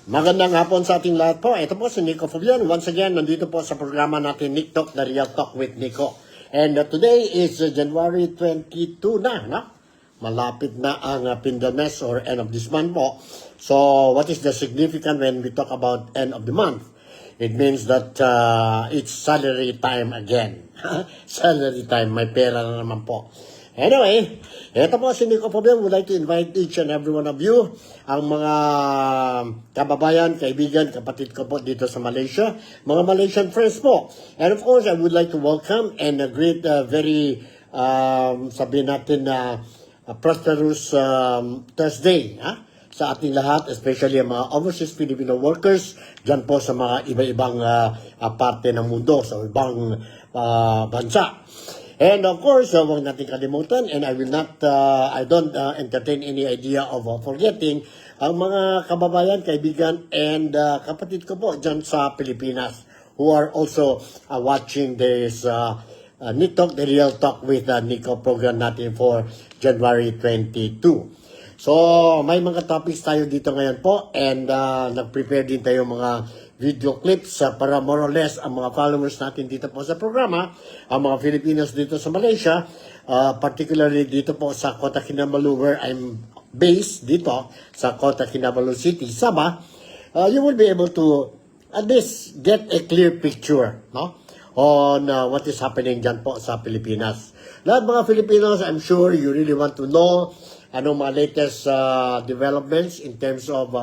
Magandang hapon sa ating lahat po. Ito po si Nico Fabian. Once again, nandito po sa programa natin Nick Talk, The Real Talk with Nico. And today is January 22 na, no? Malapit na ang Pindames or end of this month po. So, what is the significance when we talk about end of the month? It means that it's salary time again. Salary time, may pera na naman po. Anyway, ito po si Nico Fabian. Would like to invite each and every one of you, ang mga kababayan, kaibigan, kapatid ko po dito sa Malaysia, mga Malaysian friends po. And of course, I would like to welcome and greet very, sabihin natin na prosperous Thursday, sa ating lahat, especially ang mga overseas Filipino workers dyan po sa mga iba-ibang parte ng mundo, sa ibang bansa. And of course, huwag natin kalimutan, and I will not, I don't entertain any idea of forgetting ang mga kababayan, kaibigan, and kapatid ko po dyan sa Pilipinas who are also watching this Nick Talk, The Real Talk with Nico program natin for January 22. So, may mga topics tayo dito ngayon po, and nag-prepare din tayo mga video clips para more or less ang mga followers natin dito po sa programa, ang mga Filipinos dito sa Malaysia, particularly dito po sa Kota Kinabalu where I'm based dito sa Kota Kinabalu City, Sabah, you will be able to at least get a clear picture, no, on what is happening dyan po sa Pilipinas. Lahat mga Filipinos, I'm sure you really want to know anong mga latest developments in terms of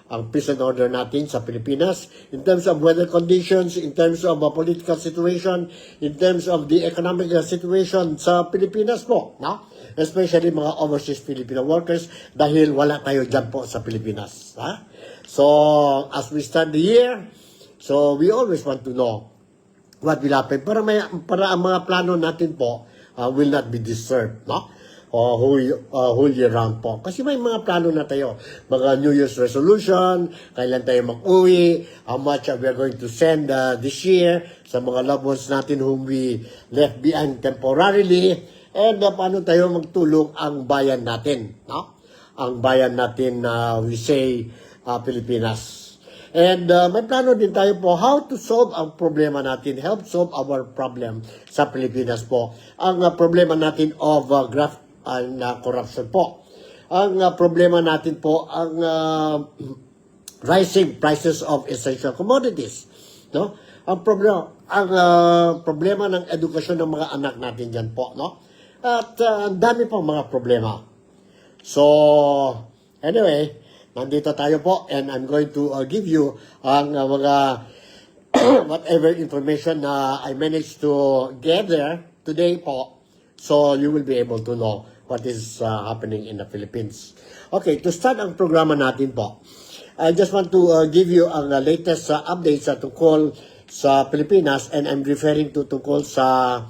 ang peace and order natin sa Pilipinas, in terms of weather conditions, in terms of political situation, in terms of the economic situation sa Pilipinas po, no? Especially mga overseas Filipino workers dahil wala tayo dyan po sa Pilipinas. Ha? So, as we start the year, so we always want to know what will happen para ang mga plano natin po will not be disturbed, no? O whole year round po. Kasi may mga plano na tayo. Mga New Year's resolution, kailan tayo mag-uwi, how much we are going to send this year sa mga loved ones natin whom we left behind temporarily, and paano tayo magtulong ang bayan natin, no? Ang bayan natin, we say, Pilipinas. And may plano din tayo po how to solve ang problema natin, help solve our problem sa Pilipinas po. Ang problema natin of graft and corruption po. Ang problema natin po ang rising prices of essential commodities, no? Ang problema ng edukasyon ng mga anak natin diyan po, no? At ang dami pang mga problema. So anyway, nandito tayo po, and I'm going to give you ang mga whatever information na I managed to gather today po, so you will be able to know what is happening in the Philippines. Okay, to start ang programa natin po, I just want to give you ang latest updates tungkol sa Pilipinas, and I'm referring to tungkol sa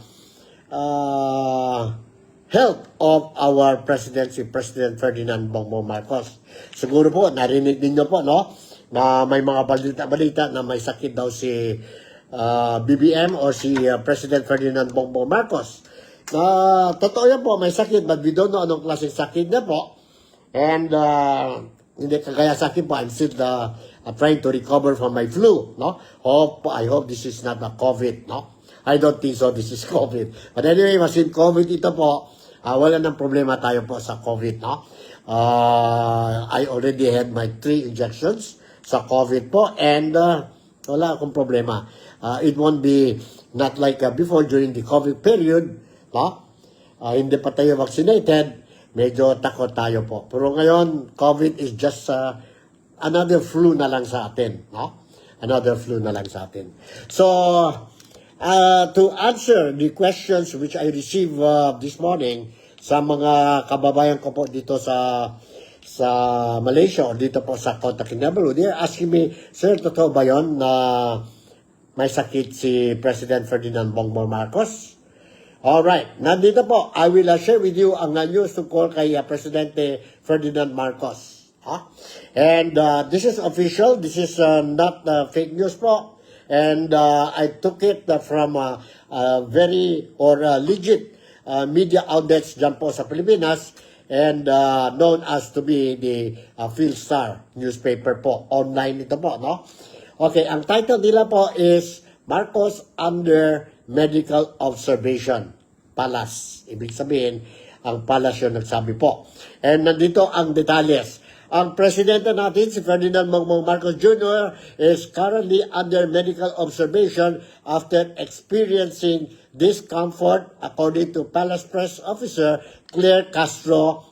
health of our President Ferdinand Bongbong Marcos. Siguro po, narinig ninyo po, no, na may mga balita na may sakit daw si BBM o si President Ferdinand Bongbong Marcos. Totoo yan po, may sakit, but we don't know anong klaseng sakit niya po. And hindi kagaya sa akin po, I'm still trying to recover from my flu, no? I hope this is not a COVID, no? I don't think so, this is COVID. But anyway, masin COVID ito po, wala nang problema tayo po sa COVID, no? I already had my 3 injections sa COVID po, and wala akong problema. It won't be not like before during the COVID period, no? Hindi pa tayo vaccinated, medyo takot tayo po. Pero ngayon, COVID is just another flu na lang sa atin, no? Another flu na lang sa atin. So, to answer the questions which I received this morning sa mga kababayan ko po dito sa Malaysia o dito po sa Kota Kinabalu, they're asking me, sir, totoo ba yun na may sakit si President Ferdinand Bongbong Marcos? Alright, nandito po, I will share with you ang news tungkol kay Presidente Ferdinand Marcos. And this is official, this is not fake news po. And I took it from very legit media outlets dyan po sa Pilipinas. and known as to be the Philstar newspaper po. Online ito po, no? Okay, ang title nila po is Marcos Under Medical Observation. Palas. Ibig sabihin, ang palas yung nagsabi po. And nandito ang detalles. Ang presidente natin, si Ferdinand Bongbong Marcos Jr. is currently under medical observation after experiencing discomfort, according to Palace Press Officer Claire Castro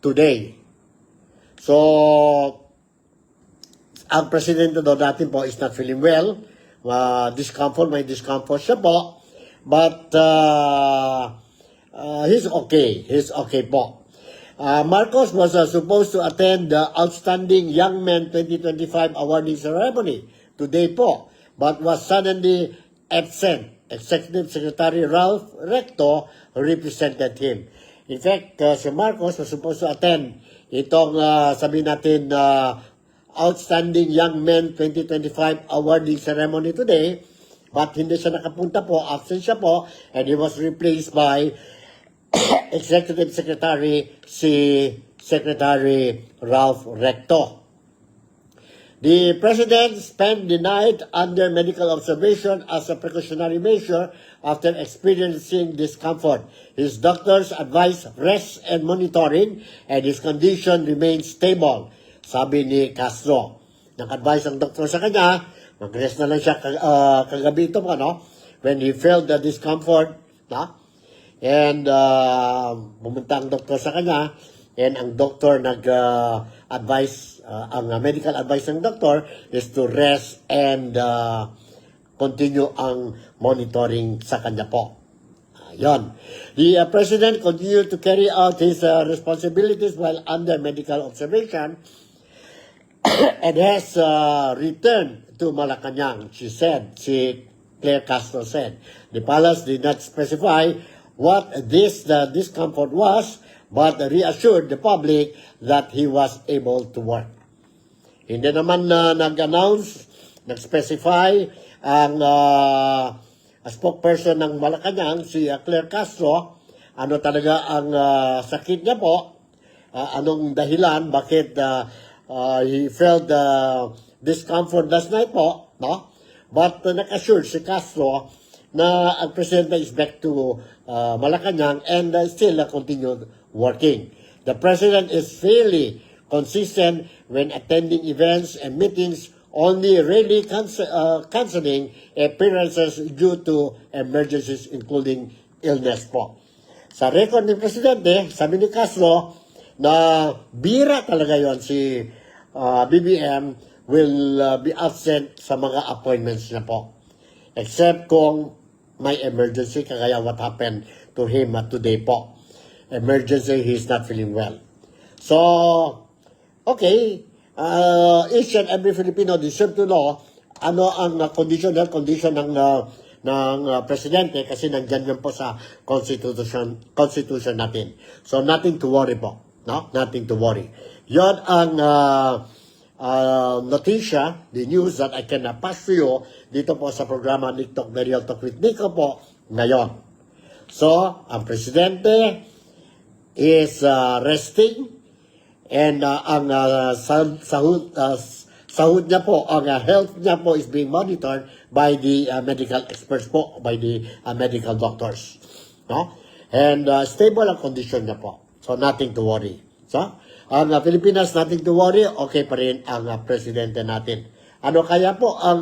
today. So, ang presidente daw natin po is not feeling well. May discomfort siya po. But he's okay. He's okay po. Marcos was supposed to attend the Outstanding Young Men 2025 awarding ceremony today po, but was suddenly absent. Executive Secretary Ralph Recto represented him. In fact, si Marcos was supposed to attend itong sabihin natin Outstanding Young Men 2025 awarding ceremony today, but hindi siya nakapunta po, absent siya po, and he was replaced by Executive Secretary Secretary Ralph Recto. The President spent the night under medical observation as a precautionary measure after experiencing discomfort. His doctors advised rest and monitoring, and his condition remains stable, sabi ni Castro. Nag-advise ang doktor sa kanya, mag-rest na lang siya kagabi ito, when he felt the discomfort, and pumunta ang doktor sa kanya, and ang doktor nag-advise, ang medical advice ng doktor is to rest and continue ang monitoring sa kanya po. Ayan. The President continued to carry out his responsibilities while under medical observation and has returned to Malacanang, she Claire Castro said. The palace did not specify what the discomfort was, but reassured the public that he was able to work. Hindi naman nag-announce, nag-specify ang spokesperson ng Malacanang, si Claire Castro, ano talaga ang sakit niya po, anong dahilan, bakit he felt discomfort last night po, no? But nag-assure si Castro na ang presidente is back to Malacanang and still continued working. The president is fairly consistent when attending events and meetings, only rarely canceling appearances due to emergencies including illness po. Sa record ng presidente, sabi ni Castro na bira talaga yon si BBM will be absent sa mga appointments niya po. Except kung may emergency, kagaya what happened to him today po. Emergency, he's not feeling well. So, okay, each and every Filipino deserve to know ano ang condition ng presidente kasi nandyan yan po sa constitution natin. So, nothing to worry po. No? Nothing to worry. Yon ang notisya, the news that I can pass to you dito po sa programa TikTok The Real Talk with Nico po ngayon. So, ang presidente is resting and ang sahod niya po, ang health niya po is being monitored by the medical experts po, by the medical doctors. No? And stable ang condition niya po. So, nothing to worry. So, ang Pilipinas, nothing to worry, okay pa rin ang presidente natin. Ano kaya po ang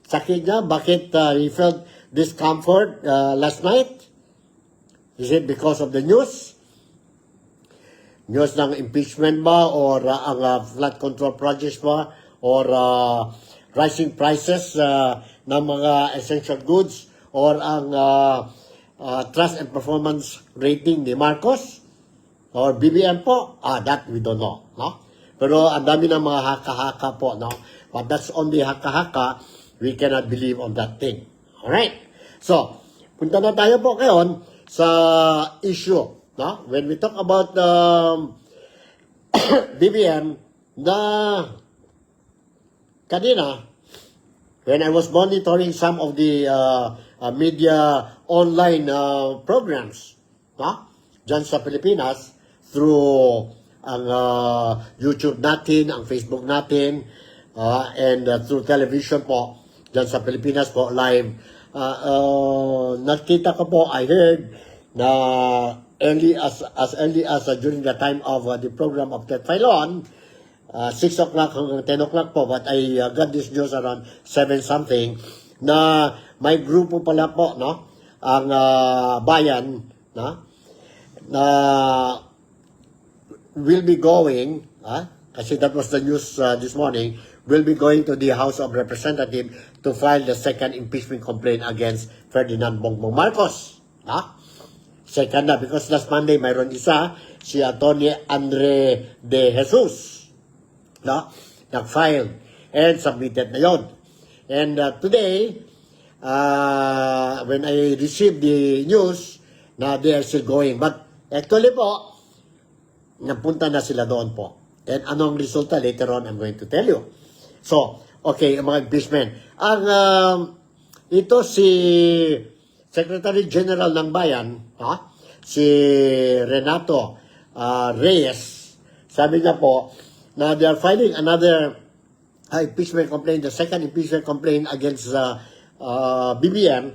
sakit niya? Bakit he felt discomfort last night? Is it because of the news? News ng impeachment ba? Or ang flood control projects ba? Or rising prices ng mga essential goods? Or ang trust and performance rating ni Marcos? Or BBM po? That we don't know. No? Pero ang dami ng mga haka-haka po. No? But that's only haka-haka. We cannot believe on that thing. Alright? So, punta na tayo po ngayon sa issue. No? When we talk about BBM, na kanina, when I was monitoring some of the media online programs, no? Dyan sa Pilipinas, through ang YouTube natin, ang Facebook natin, and through television po, dyan sa Pilipinas po, live. Nakita ko po, I heard na early as during the time of the program of Ted Filon, 6 o'clock hanggang 10 o'clock po, but I got this news around 7 something, na may grupo pala po, no? Ang bayan, no? Na will be going, kasi that was the news this morning, will be going to the House of Representatives to file the second impeachment complaint against Ferdinand Bongbong Marcos. Second na, because last Monday mayroon isa, si Atty. Andre De Jesus, nag-file and submitted na yon. And today, when I received the news na they are still going, but actually po, napunta na sila doon po. And anong resulta later on, I'm going to tell you. So, okay, mga impeachment. Ito si Secretary General ng Bayan, si Renato Reyes, sabi niya po na they are filing another impeachment complaint, the second impeachment complaint against BBM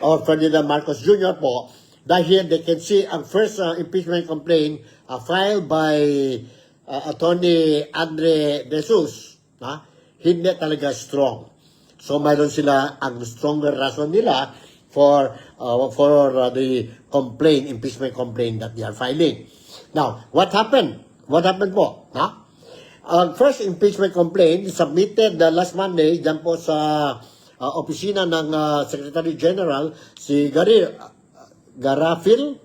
or Ferdinand Marcos Jr. po, dahil they can see ang first impeachment complaint filed by Atty. Andre De Jesus, hindi talaga strong. So mayroon sila ang stronger reason nila for the impeachment complaint that they are filing. Now, what happened? What happened po? First impeachment complaint submitted last Monday dyan po sa opisina ng Secretary General, si Garafil.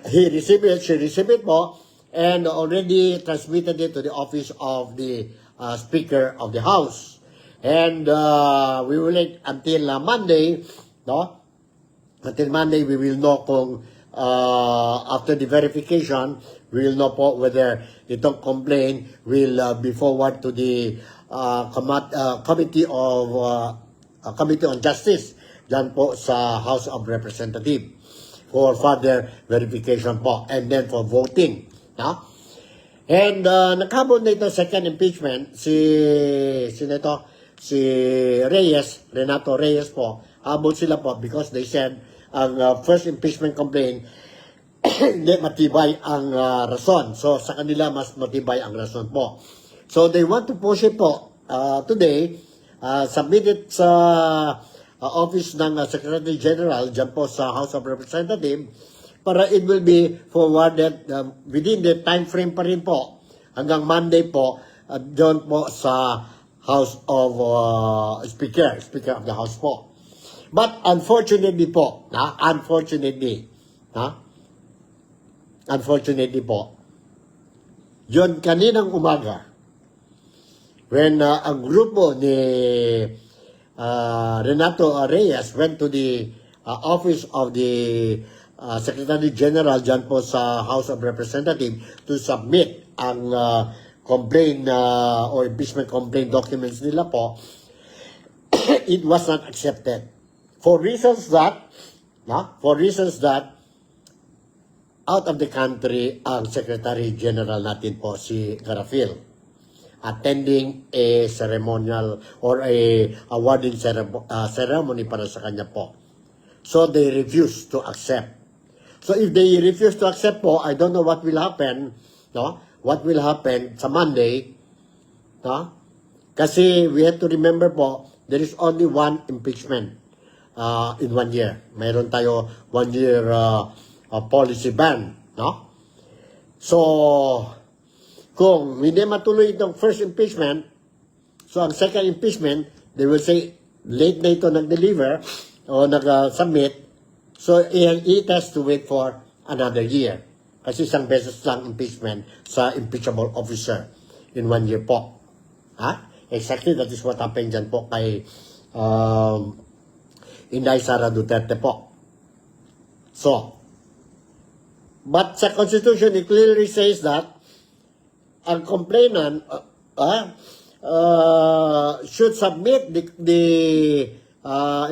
She received it po, and already transmitted it to the office of the Speaker of the House. And we will wait until Monday, no? Until Monday, we will know kung after the verification, we will know po whether itong complaint will be forward to the Committee on Justice dyan po sa House of Representatives for further verification po, and then for voting. And naghabol na ito second impeachment, si Reyes, Renato Reyes po, habol sila po because they said ang first impeachment complaint hindi matibay ang rason. So sa kanila mas matibay ang rason po. So they want to push it po today, submit it sa office ng Secretary General dyan po sa House of Representatives para it will be forwarded within the time frame pa rin po hanggang Monday po doon po sa House of Speaker of the House po. But unfortunately po, unfortunately po, yun kaninang umaga, when ang grupo ni Renato Reyes went to the office of the Secretary General dyan po sa House of Representatives to submit ang complaint or impeachment complaint documents nila po, it was not accepted. For reasons that out of the country ang Secretary General natin po, si Garafil, attending a ceremonial or a awarding ceremony para sa kanya po. So they refuse to accept. So if they refuse to accept po, I don't know what will happen, what will happen sa Monday, kasi we have to remember po, there is only one impeachment in 1 year. Mayroon tayo 1 year policy ban, So, kung hindi matuloy itong first impeachment, so ang second impeachment, they will say, late na ito nag-deliver o nag-submit, so it has to wait for another year. Kasi isang beses lang impeachment sa impeachable officer in 1 year po. Exactly, that is what happened dyan po kay Inday Sara Duterte po. So, but sa Constitution, it clearly says that ang complainant should submit the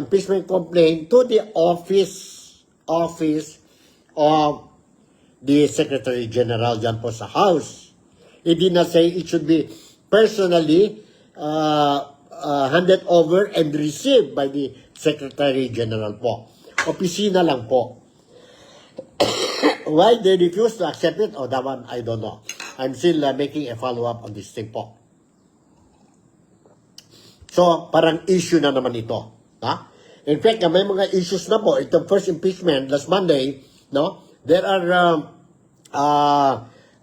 impeachment complaint to the office of the Secretary General dyan po sa House. It did not say it should be personally handed over and received by the Secretary General po. Opisina lang po. Why they refuse to accept it? Oh, that one, I don't know. I'm still making a follow-up on this thing po. So, parang issue na naman ito. Ha? In fact, may mga issues na po. Itong first impeachment, last Monday, no? There are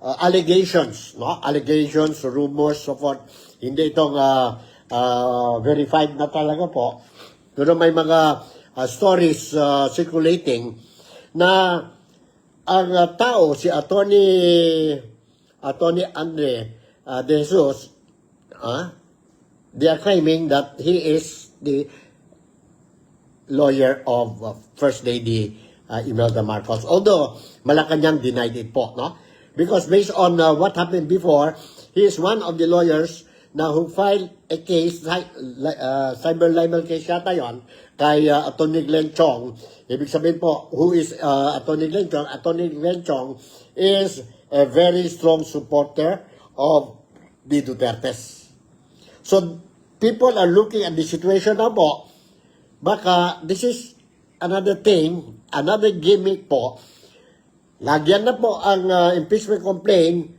allegations, no? Allegations, rumors, so forth. Hindi itong verified na talaga po. Pero may mga stories circulating na ang tao, si Attorney Andre De Jesus, they are claiming that he is the lawyer of First Lady Imelda Marcos. Although, Malacanang denied it po, no? Because based on what happened before, he is one of the lawyers na who filed a case, cyber libel case yata yun, kay Attorney Glenn Chong. Ibig sabihin po, who is Attorney Glenn Chong? Attorney Glenn Chong is a very strong supporter of the Dutertes. So, people are looking at the situation na po, baka this is another thing, another gimmick po. Lagyan na po ang impeachment complaint,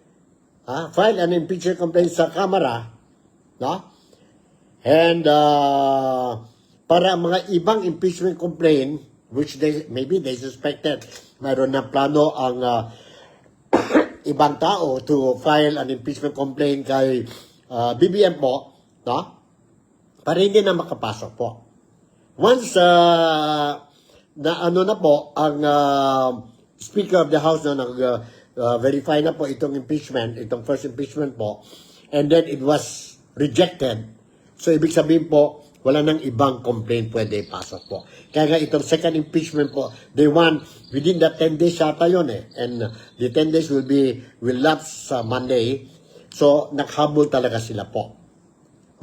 file an impeachment complaint sa Kamara, no? And para mga ibang impeachment complaint, which maybe they suspected mayroon na plano ang ibang tao to file an impeachment complaint kay BBM po, no? Para hindi na makapasok po. Once na ano na po ang Speaker of the House na verify na po itong impeachment, itong first impeachment po, and then it was rejected. So ibig sabihin po, wala nang ibang complaint pwede ipasok po. Kaya nga itong second impeachment po, they want within the 10 days yata yun and the 10 days will lapse sa Monday. So nakhabol talaga sila po.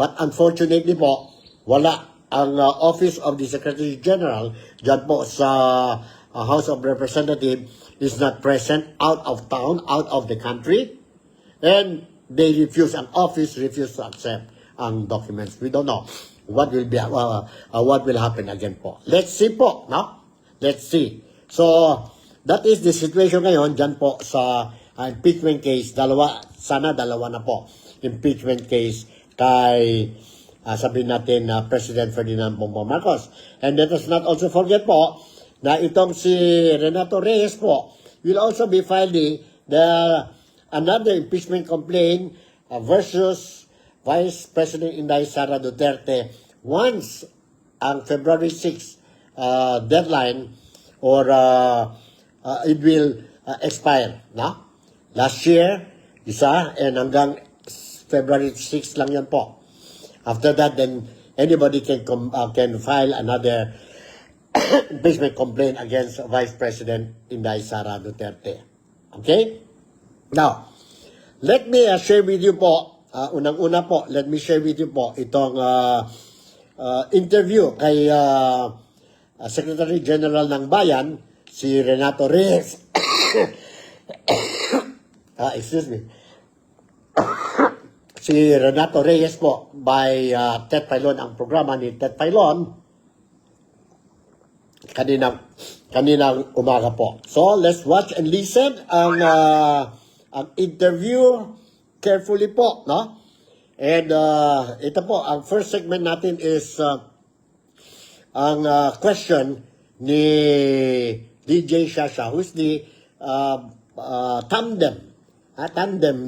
But unfortunately po, wala ang Office of the Secretary General dyan po sa House of Representatives is not present, out of town, out of the country, and they refuse, an office refuse to accept ang documents. We don't know what will be what will happen again po. Let's see po, no? Let's see. So that is the situation ngayon dyan po sa impeachment case. Sana dalawa na po impeachment case kay sabihin natin President Ferdinand Bongbong Marcos. And let us not also forget po na itong si Renato Reyes po will also be filing another impeachment complaint versus Vice President Inday Sara Duterte once ang February 6 deadline or it will expire. No? Last year, isa, and hanggang February 6 lang yan po. After that, then anybody can file another impeachment complaint against Vice President Inday Sara Duterte. Okay? Now, let me share with you po, unang-una po, let me share with you po itong interview kay Secretary General ng Bayan, si Renato Reyes. Excuse me. Si Renato Reyes po by Ted Filon, ang programa ni Ted Filon kaninang umaga po. So let's watch and listen ang interview carefully po, no? And ito po, ang first segment natin is ang question ni DJ Shasha, who's the tandem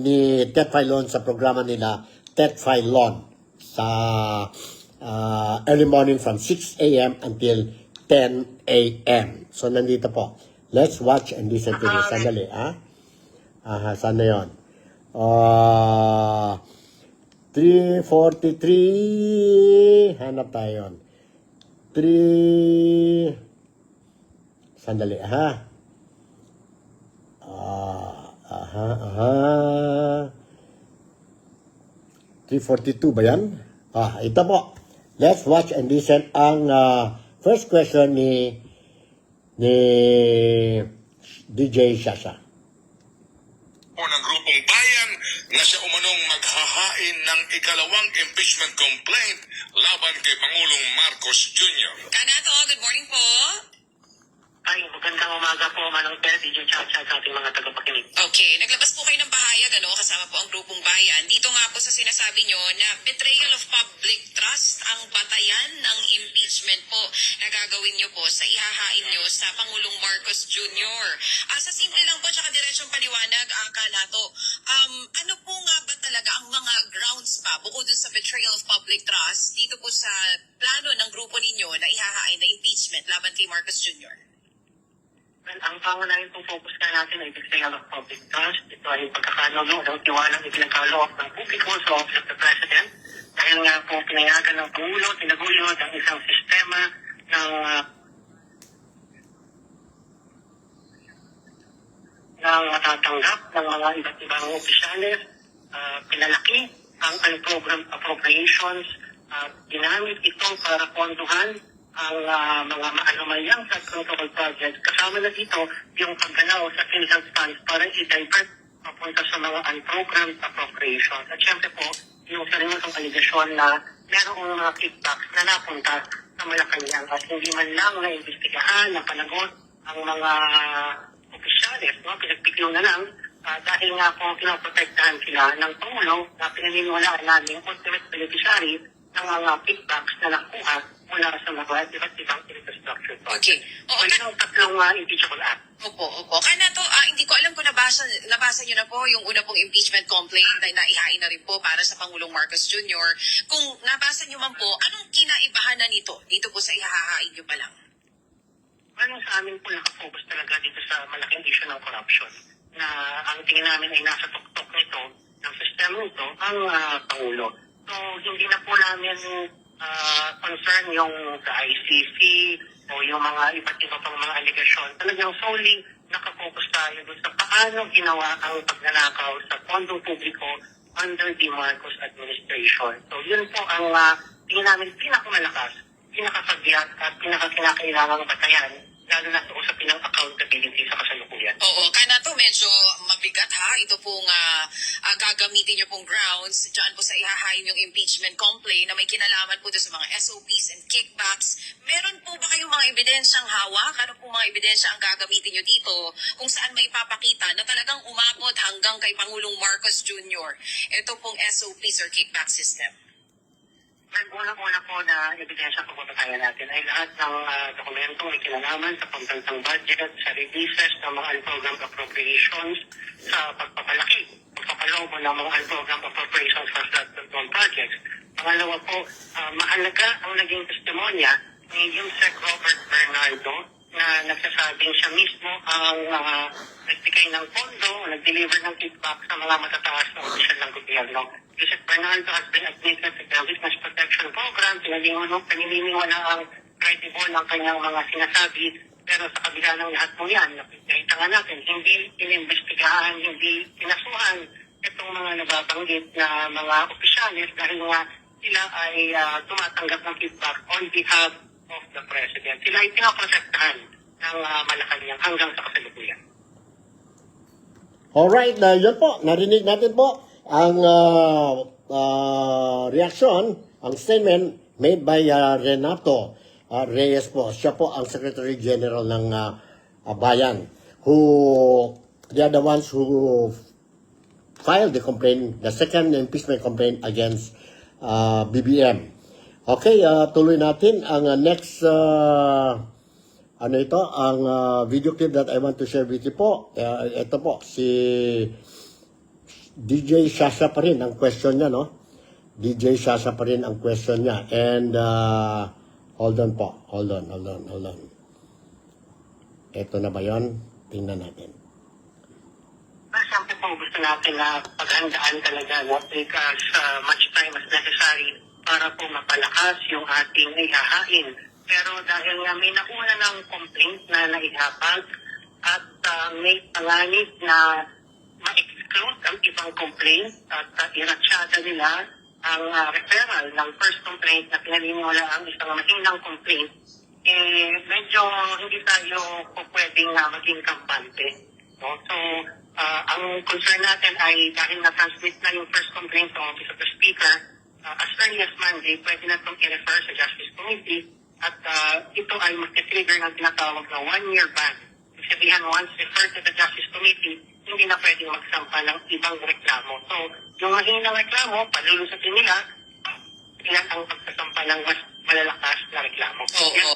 ni Ted Filon sa programa nila, Ted Filon, sa early morning from 6 a.m. until 10 a.m. So, nandito po. Let's watch and listen to this. Sandali, sana yun? 3:43. Hanap tayo yun. 3:42 ba yan? Ito po. Let's watch and listen ang first question ni DJ Shasha. po ng grupong bayan na siya umanong maghahain ng ikalawang impeachment complaint laban kay Pangulong Marcos Jr. Kanato, good morning po. Ay, magandang umaga po, Manong Ted, DJ Chacha, sa ating mga tagapakinig. Okay, naglabas po kayo ng pahayag, kasama po ang grupong bayan. Dito nga po sa sinasabi nyo na betrayal of public trust ang batayan ng impeachment po na gagawin nyo po sa ihahain nyo sa Pangulong Marcos Jr. Sa simple lang po, tsaka diretsyong paliwanag, Kanato, ano po nga ba talaga ang mga grounds pa, bukod dun sa betrayal of public trust, dito po sa plano ng grupo ninyo na ihahain na impeachment laban kay Marcos Jr.? Well, ang pangunahin pong focus ka natin ay betrayal of public trust. Ito ay pagkakanulo ng tiwalang ipinagkaloob ng publiko sa Office of the President. Dahil nga po pinayagan ng Pangulo, tinaguyod ang isang sistema ng matatanggap ng mga iba't ibang opisyalis, pinalaki ang unprogrammed appropriations, ginamit ito para ponduhan ang mga maanumalyang sa control projects. Kasama na dito yung paggalaw sa PhilHealth funds para i-divert papunta sa mga unprogrammed appropriations. At syempre po, yung seryosong aligasyon na merong mga kickbacks na napunta sa Malacanang at hindi man lang na-investigahan, napanagot ang mga opisyalis, pinagpiklo na lang dahil nga po pinoprotektahan sila ng Pangulo na pinaniniwalaan namin ultimate beneficiary ng mga kickbacks na nakuha mula sa mga iba't ibang infrastructure projects. Okay. So, yun ang tatlong impeachable act. Opo. Kanato, hindi ko alam kung nabasa nyo na po yung una pong impeachment complaint na ihain na rin po para sa Pangulong Marcos Jr. Kung nabasa nyo man po, anong kinaibahan na nito dito po sa ihahain nyo pa lang? Ano sa amin po nakafocus talaga dito sa malaking issue ng corruption na ang tingin namin ay nasa tuktok nito ng sistema nito ang Pangulo. So, hindi na po namin concern yung sa ICC o yung mga iba't iba pang mga allegation. Talagang solely nakafocus tayo doon sa paano ginawa ang pagnanakaw sa pondong publiko under the Marcos administration. So, yun po ang tingin namin pinakamalakas, pinakasagyat at pinakakinakailangang batayan lalo na sa usapin ng accountability sa kasalukuyan. Oo, Kanato, medyo mabigat ito pong gagamitin nyo pong grounds dyan po sa ihahain yung impeachment complaint na may kinalaman po doon sa mga SOPs and kickbacks. Meron po ba kayong mga ebidensyang hawak? Ano po mga ebidensya ang gagamitin nyo dito kung saan may papakita na talagang umabot hanggang kay Pangulong Marcos Jr. Ito pong SOPs or kickback system? Ang unang-una po na ebidensya po papatayan natin ay lahat ng dokumentong may kinalaman sa pambansang budget, sa releases ng mga unprogrammed appropriations, sa pagpapalobo ng mga unprogrammed appropriations for flood control projects. Pangalawa po, mahalaga ang naging testimonya ni Yusek Robert Bernardo na nagsasabing siya mismo ang nagbigay ng pondo, nag-deliver ng kickback sa mga matataas na opisyal ng gobyerno. Yusek Bernardo has been admitted to the Witness Protection Program. Pinaniniwala ang credible ng kanyang mga sinasabi. Pero sa kabila ng lahat po yan, nakita nga natin, hindi inimbestigahan, hindi pinasuhan itong mga nababanggit na mga opisyalis dahil nga sila ay tumatanggap ng kickback on behalf of the President. Sila ay pinaprotektahan ng Malacanang hanggang sa kasalukuyan. Alright, yun po, narinig natin po ang reaction, ang statement made by Renato Reyes po. Siya po ang Secretary General ng Bayan, they are the ones who filed the complaint, the second impeachment complaint against BBM. Okay, tuloy natin ang next ang video clip that I want to share with you po. Ito po, si DJ Shasha pa rin ang question niya, no? DJ Shasha pa rin ang question niya. And, hold on po. Hold on. Ito na ba yun? Tingnan natin. Siyempre po gusto natin na paghandaan talaga, no? Take as much time as necessary para po mapalakas yung ating ihahain. Pero dahil nga may nauna ng complaint na naihapag at may panganib na ma-exclude ang ibang complaint at iratsyada nila ang referral ng first complaint na pinaniniwala ang isang mahinang complaint, medyo hindi tayo po pwedeng maging kampante. No? So, Ang concern natin ay dahil na-transmit na yung first complaint sa Office of the Speaker, as early as Monday, pwede na itong i-refer sa Justice Committee at ito ay mag-trigger ng tinatawag na one-year ban. Ibig sabihin, once referred to the Justice Committee, hindi na pwedeng magsampa ng ibang reklamo. So, yung mahinang reklamo, palulusatin nila, ilan ang pagsasampa ng mas malalakas na reklamo. Oo.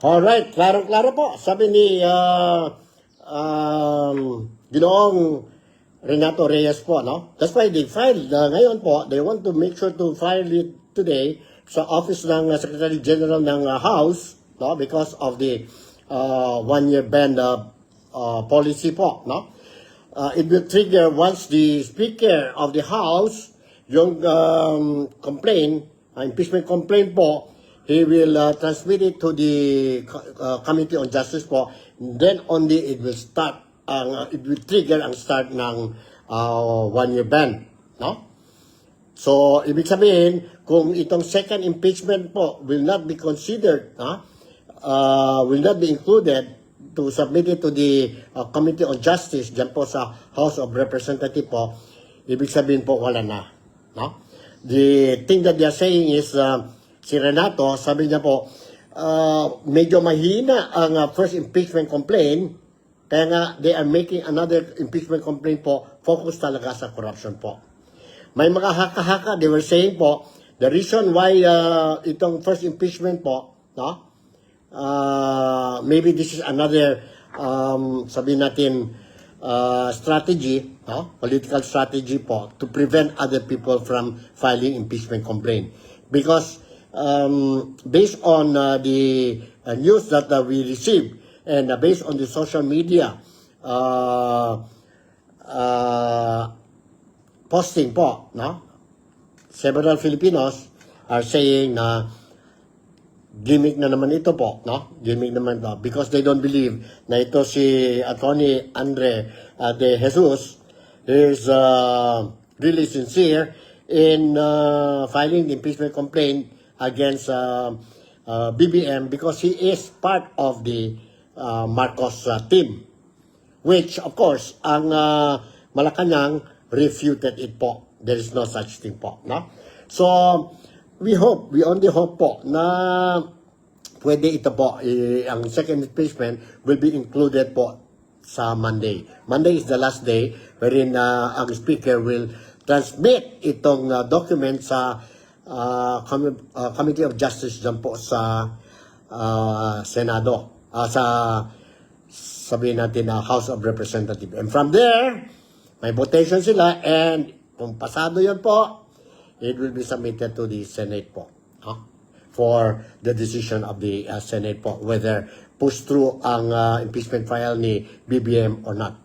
Alright, klaro-klaro po. Sabi ni Ginoong Renato Reyes po, no? That's why they filed ngayon po, they want to make sure to file it today sa office ng Secretary General ng House, no? Because of the one-year ban policy po, no? It will trigger once the Speaker of the House, yung impeachment complaint po, he will transmit it to the Committee on Justice po. Then only it will start, it will trigger ang start ng one-year ban, no? So, ibig sabihin, kung itong second impeachment po will not be considered, will not be included to submit it to the Committee on Justice dyan po sa House of Representatives po, ibig sabihin po wala na, no? The thing that they are saying is, si Renato, sabi niya po, medyo mahina ang first impeachment complaint, kaya nga they are making another impeachment complaint po, focus talaga sa corruption po. May mga haka-haka, they were saying po, the reason why itong first impeachment po, no? Maybe this is another, sabihin natin, strategy, no? Political strategy po, to prevent other people from filing impeachment complaint. Because based on the news that we received and based on the social media posting po, no? Several Filipinos are saying na gimmick na naman ito po, no? Gimmick naman ito because they don't believe na ito si Attorney Andre De Jesus is really sincere in filing the impeachment complaint against BBM because he is part of the Marcos team, which of course ang Malacanang refuted it po. There is no such thing po, no? So we only hope po na pwede ito po, ang second impeachment will be included po sa Monday. Monday is the last day wherein ang speaker will transmit itong document sa Committee of Justice dyan po sa Senado, sa sabihin natin House of Representatives. And from there, may votation sila and kung pasado yan po, it will be submitted to the Senate po, for the decision of the Senate po, whether push through ang impeachment file ni BBM or not.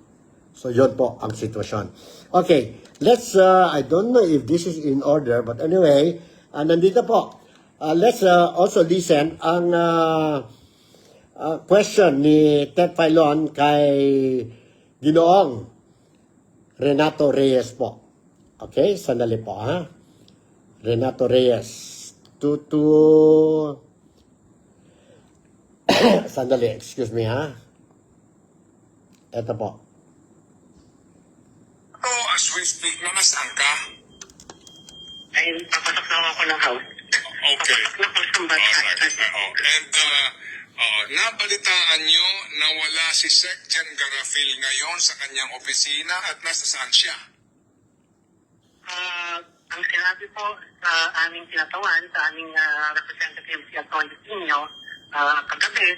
So yun po ang sitwasyon. Okay, let's, I don't know if this is in order, but anyway, nandito po. Let's also listen ang question ni Ted Filon kay Ginoong Renato Reyes po. Okay, sandali po Renato Reyes. Sandali, excuse me Ito po. So, as we speak, nasaan ka? Ay, papasok na ako ng house. Okay. Papasok na po sa bansa. And nabalitaan nyo na wala si Sec. Jen Garafil ngayon sa kanyang opisina at nasa saan siya? Ang sinabi po sa aming tinatawan, sa aming representative si Atty. Tino, kagabi,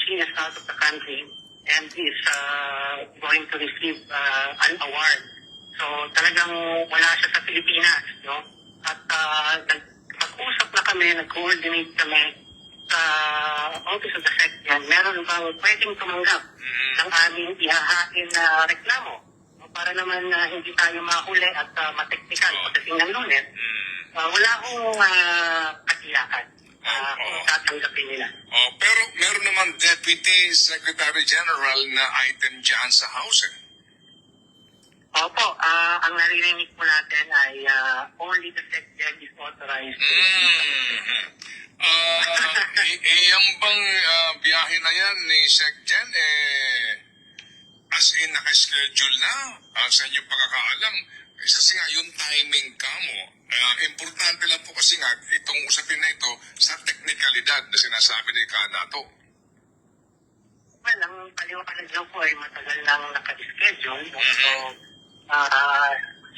she is out of the country and is going to receive an award. So talagang wala siya sa Pilipinas, no? At nag-usap na kami, nag-coordinate kami sa Office of the Secretary. Meron bang pwedeng tumanggap ng aming ihahain na reklamo? Para naman hindi tayo mahuli at mateknikal pagdating ng Lunes, wala akong katiyakan kung tatanggapin nila. Pero meron naman Deputy Secretary General na item dyan sa House. Opo, ang naririnig po natin ay only the Secretary is authorized to Iyang bang biyahe na yan ni Sec. Jen, as in naka-schedule na sa inyong pagkakaalam. Kasi nga yung timing ka mo, importante lang po kasi nga itong usapin na ito sa teknikalidad na sinasabi ni Kanato. Well, ang paliwanag daw po ay matagal nang naka-schedule. So,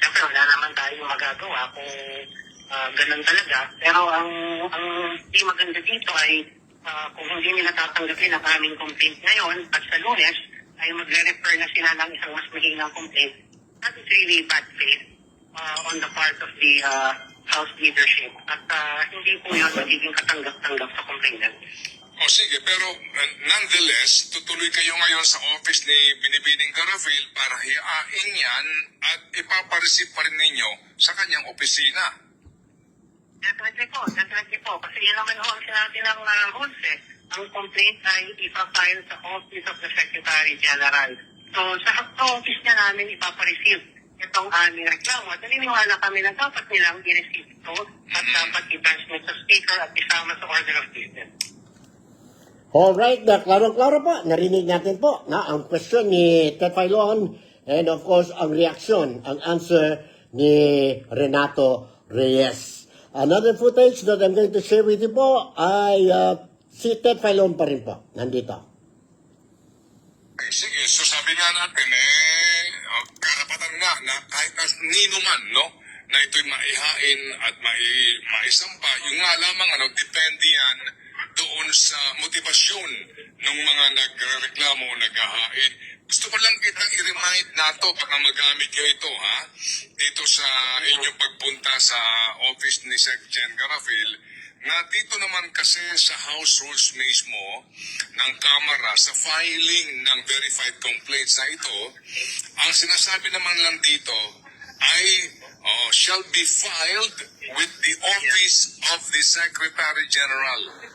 siyempre wala naman tayong magagawa kung ganun talaga. Pero ang di maganda dito ay kung hindi nila tatanggapin ang aming complaint ngayon at sa Lunes ay magre-refer na sila ng isang mas mahinang complaint. That is really bad faith on the part of the House leadership. At hindi po yun magiging katanggap-tanggap sa complainant. O sige, pero nonetheless, tutuloy kayo ngayon sa office ni Binibining Garafil para hiyain yan at ipapareceive pa rin ninyo sa kanyang opisina. Definitely po. Kasi yun naman ho ang sinabi ng rules eh. Ang complaint ay ipafile sa Office of the Secretary General. So sa office niya namin ipapareceive itong aming reklamo. At naniniwala kami na dapat nilang i-receive ito at dapat i-transmit sa Speaker at isama sa order of business. Alright, klaro-klaro po. Narinig natin po na ang question ni Ted Filon and of course ang reaction, ang answer ni Renato Reyes. Another footage that I'm going to share with you po ay si Ted Filon pa rin po. Nandito. Okay, sige, so sabi nga natin karapatan nga na kahit na nino man, no, na ito'y maihain at maisampa, yung nga lamang depende yan doon sa motivasyon ng mga nagreklamo o naghahain. Gusto ko lang kitang i-remind na to baka magamit nyo ito dito sa inyong pagpunta sa office ni Sec. Gen. Garafil na dito naman kasi sa House Rules mismo ng Kamara sa filing ng verified complaints na ito, ang sinasabi naman lang dito ay shall be filed with the Office of the Secretary General.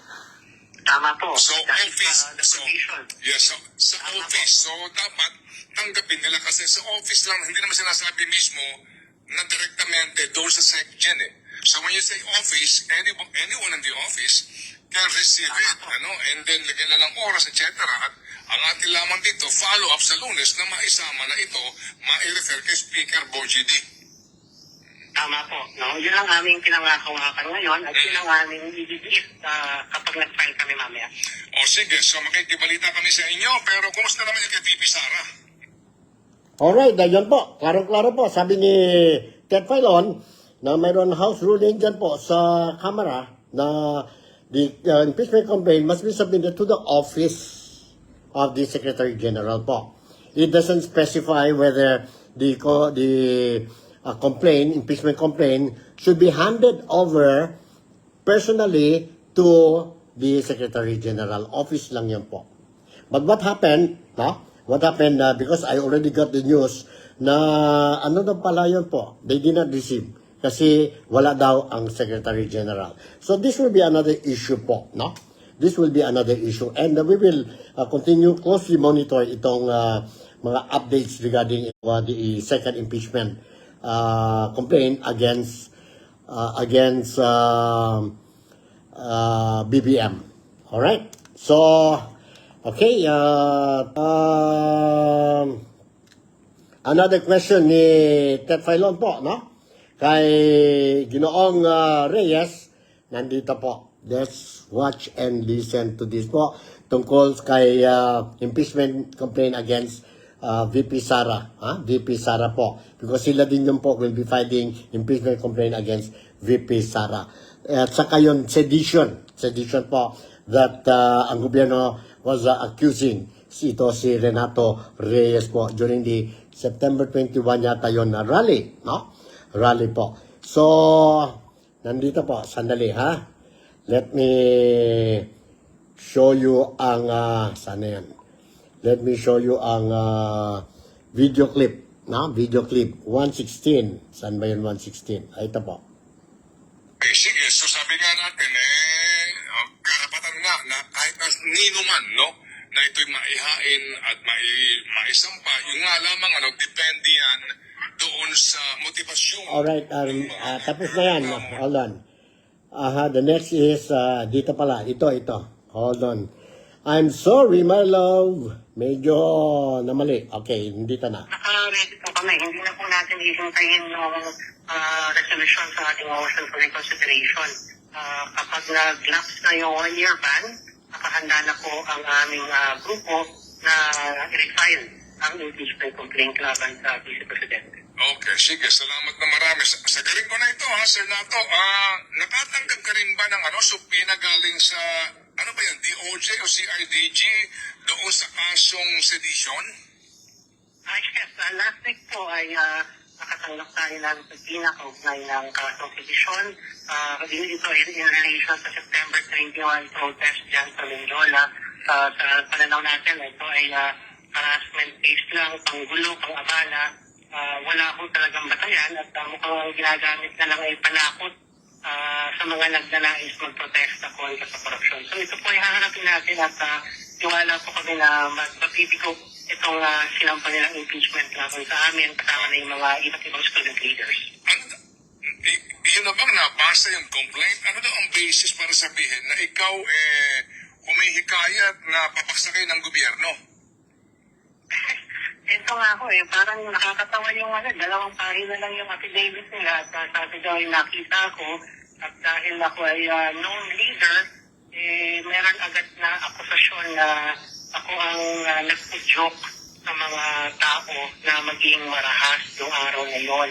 Tama po. So, That is, office. the provision. Yes, sa office. So, dapat tanggapin nila kasi sa office lang, hindi naman sinasabi mismo na direktamente doon sa SecGen eh. So, when you say office, anyone in the office can receive it, and then lagyan na lang oras, etc. At ang atin lamang dito, follow-up sa Lunes na maisama na ito, ma-refer kay Speaker Bogie D. Tama po. No? Yun ang aming pinangakawakan ngayon at yun ang aming i-debrief kapag nag-file kami mamaya. O sige, so makikibalita kami sa inyo, pero kumusta naman yung kay VP Sara? Alright, ayun po. Klaro-klaro po. Sabi ni Ted Filon na mayroon house ruling dyan po sa Kamara na the impeachment complaint must be submitted to the Office of the Secretary General po. It doesn't specify whether the impeachment complaint should be handed over personally to the Secretary General. Office lang yan po. But what happened, because I already got the news na ano daw pala yun po, they did not receive kasi wala daw ang Secretary General. So this will be another issue po, no? This will be another issue and we will continue closely monitor itong mga updates regarding the second impeachment complaint against BBM. All right. So, okay. Another question ni Ted Filon po, no? Kay Ginoong Reyes, nandito po. Let's watch and listen to this po tungkol kay impeachment complaint against VP Sara. VP Sara po. Because sila din yung po will be filing impeachment complaint against VP Sara. At saka yun, sedition po that ang gobyerno was accusing ito si Renato Reyes po during the September 21 yata yun na rally, no? Rally po. So, nandito po, sandali Let me show you ang, sana yan? Let me show you ang video clip, no? Video clip 116. Saan ba yun 116? Ito po. Okay, sige. So sabi nga natin, karapatan nga na kahit na nino man, no? Na ito'y maihain at maisampa, yung nga lamang, depende yan doon sa motivasyon. Alright, tapos na yan. Hold on. The next is, dito pala. Ito. Hold on. I'm sorry, my love. Medyo namali. Okay, hindi ta na. Naka-ready po kami. Hindi na po natin ihintayin yung resolution sa ating motion for reconsideration. Kapag nag-lapse na yung 1-year ban, nakahanda na po ang aming grupo na i-refile ang impeachment complaint laban sa Vice Presidente. Okay, sige. Salamat na marami. Sa galing ko na ito, ha, Sir Nato. Nakatanggap ka rin ba ng subpoena galing sa, ano ba yan, DOJ o CIDG doon sa kasong sedition? Yes, last week po ay nakatanggap tayo ng subpoena kaugnay ng kasong petisyon. Ito ay in relation sa September 21 protest dyan sa Mindiola. Sa pananaw natin, ito ay harassment case lang, panggulo, pang-abala. Wala po talagang batayan at mukhang ginagamit na lang ay panakot sa mga nagnanais magprotesta kontra sa korupsyon. So ito po ay haharapin natin at tiwala po kami na magpapipigo itong sinampang nilang impeachment laban sa amin kasama na yung mga iba't ibang student leaders. Yun na bang nabasa yung complaint? Ano daw ang basis para sabihin na ikaw humihikayat na papaksakay ng gobyerno? Ito nga ako parang nakakatawa yung dalawang pahina lang yung affidavit nila at sabi daw ay nakita ko at dahil ako ay known leader, meron agad na akusasyon na ako ang nagpo-joke sa mga tao na maging marahas yung araw na yon.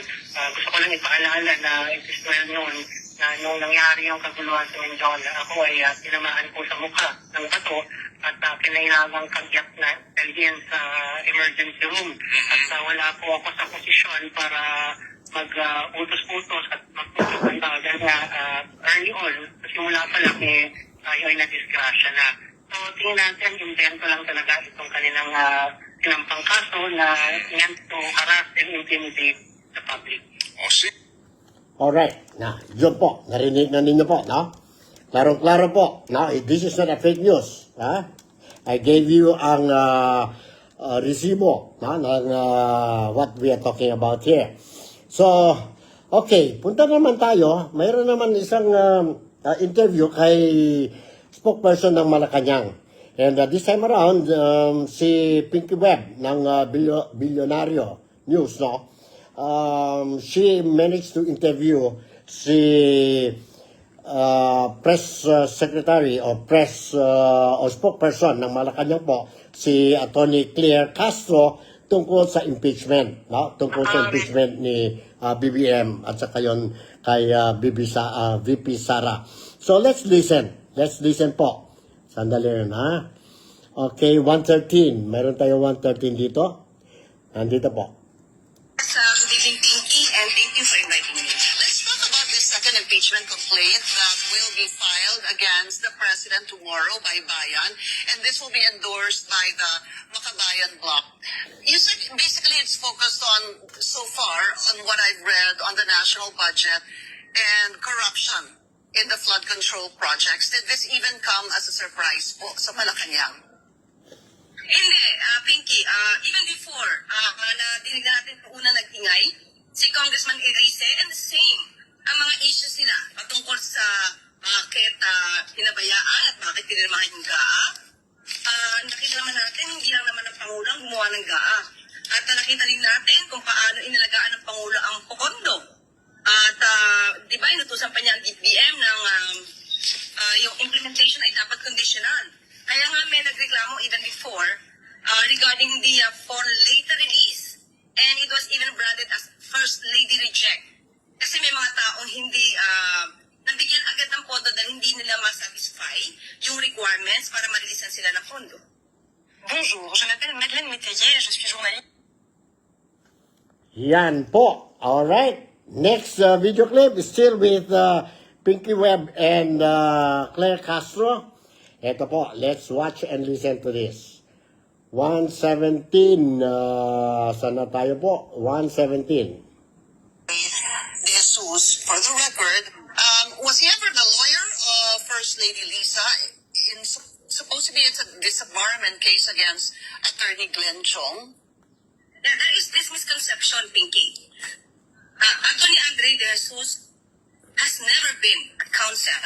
Gusto ko lang ipaalala na it is well known na nung nangyari yung kaguluhan sa Mindiola, ako ay tinamaan ko sa mukha ng bato at kinailangang kagyak na dalhin sa emergency room. At wala po ako sa posisyon para mag-utos-utos at mag-utos ng bagal na early on. Simula pa lang tayo ay na-disgrasya na. So tingin natin, invento lang talaga itong kanilang sinampang kaso na meant to harass and intimidate the public. O sige. Alright. Na, yun po. Narinig na ninyo po, no? Klaro-klaro po. No? This is not a fake news. Ha? I gave you ang resibo, no? Ng what we are talking about here. So, okay. Punta naman tayo. Mayroon naman isang interview kay spokesperson ng Malacanang. And this time around, si Pinky Webb ng Bilyonaryo News, no? She managed to interview si press secretary o press o spokesperson ng Malacanang po, si Attorney Claire Castro tungkol sa impeachment, no? Tungkol sa impeachment ni BBM at saka yon kay VP Sara. So let's listen. Let's listen po. Sandali rin, ha? Okay, 113. Meron tayo 113 dito. Nandito po. Good evening, Pinky, and thank you for inviting me. Let's talk about this second impeachment complaint that will be filed against the president tomorrow by Bayan, and this will be endorsed by the Makabayan bloc. You said basically it's focused on, so far, on what I've read on the national budget and corruption in the flood control projects. Did this even come as a surprise po sa Malacanang? Hindi, Pinky, even before, na dinig na natin kung una nag-ingay, si Congressman Erice, and the same, ang mga issues nila patungkol sa bakit pinabayaan at bakit pinirmahan yung GAA. Nakita naman natin, hindi lang naman ang Pangulo ang gumawa ng GAA. At nakita rin natin kung paano inalagaan ng Pangulo ang Pokondo. At di ba, inutusan pa niya ang DBM ng yung implementation ay dapat conditional. Kaya nga may nagreklamo even before regarding the for later release. And it was even branded as First Lady Reject. Kasi may mga taong hindi nabigyan agad ng pondo dahil hindi nila ma-satisfy yung requirements para ma-releasean sila ng pondo. Bonjour, je m'appelle Madeleine Métayer, je suis journaliste. Yan po. Alright. Next video clip is still with Pinky Webb and Claire Castro. Ito po. Let's watch and listen to this. 117. Saan na tayo po? 117. De Jesus, for the record, was he ever the lawyer of First Lady Lisa in supposed to be a disbarment case against Attorney Glenn Chong? There is this misconception, Pinky. Attorney Andre De Jesus has never been a counsel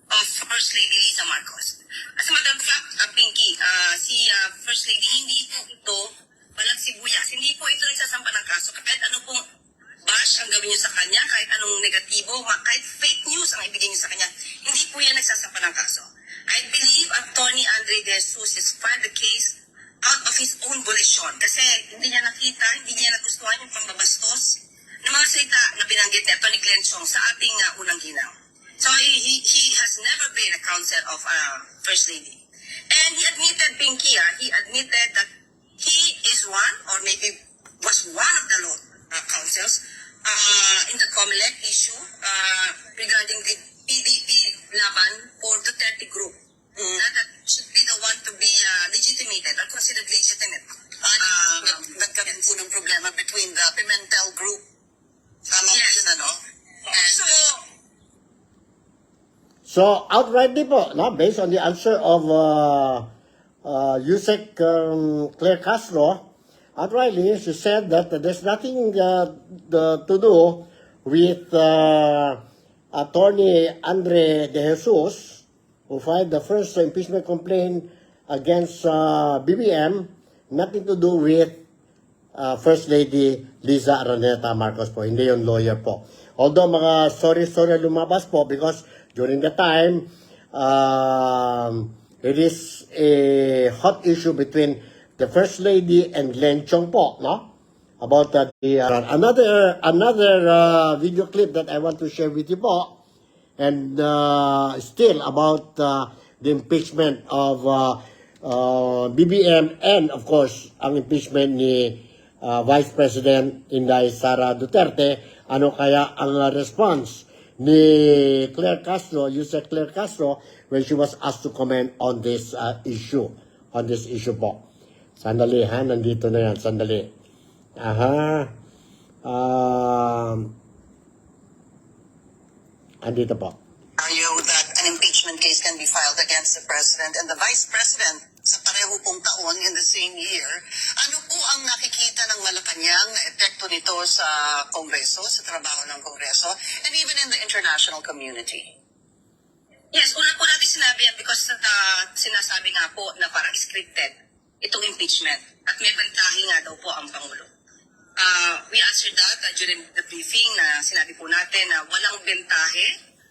of First Lady Liza Marcos. As a matter of fact, Pinky, si First Lady, hindi po ito walang sibuyas. Hindi po ito nagsasampa ng kaso. Kahit ano pong bash ang gawin niyo sa kanya, kahit anong negatibo, kahit fake news ang ibigay niyo sa kanya, hindi po yan nagsasampa ng kaso. I believe Attorney Andre De Jesus has filed the case out of his own volition kasi hindi niya nakita, hindi niya nagustuhan yung pambabastos ng mga salita na binanggit ni Attorney Glenn Chong sa ating unang ginang. So he has never been a counsel of First Lady. And he admitted, Pinky, he admitted that he is one or maybe was one of the law counsels in the COMELEC issue regarding the PDP laban for Duterte group. That should be the one to be legitimated or considered legitimate. Nagkaroon po ng problema between the Pimentel group. Tama po Yes. yun, ano? And So, outrightly po, no, based on the answer of Yusek Claire Castro, outrightly, she said that there's nothing to do with Attorney Andre De Jesus, who filed the first impeachment complaint against BBM, nothing to do with First Lady Liza Araneta Marcos po. Hindi yung lawyer po. Although mga story lumabas po because during the time, it is a hot issue between the First Lady and Glenn Chong po, no? About another video clip that I want to share with you po, and still about the impeachment of BBM and of course ang impeachment ni Vice President Inday Sara Duterte. Ano kaya ang response ni Claire Castro, Yusek Claire Castro, when she was asked to comment on this issue po. Sandali ha, nandito na yan, sandali. Andito po. argue that an impeachment case can be filed against the president and the vice president sa pareho pong taon in the same year. Ano po ang nakikita ng Malacanang na epekto nito sa Kongreso, sa trabaho ng Kongreso, and even in the international community? Yes, una po natin sinabi yan because sinasabi nga po na parang scripted itong impeachment at may bantahe nga daw po ang Pangulo. We answered that during the briefing na sinabi po natin na walang bentahe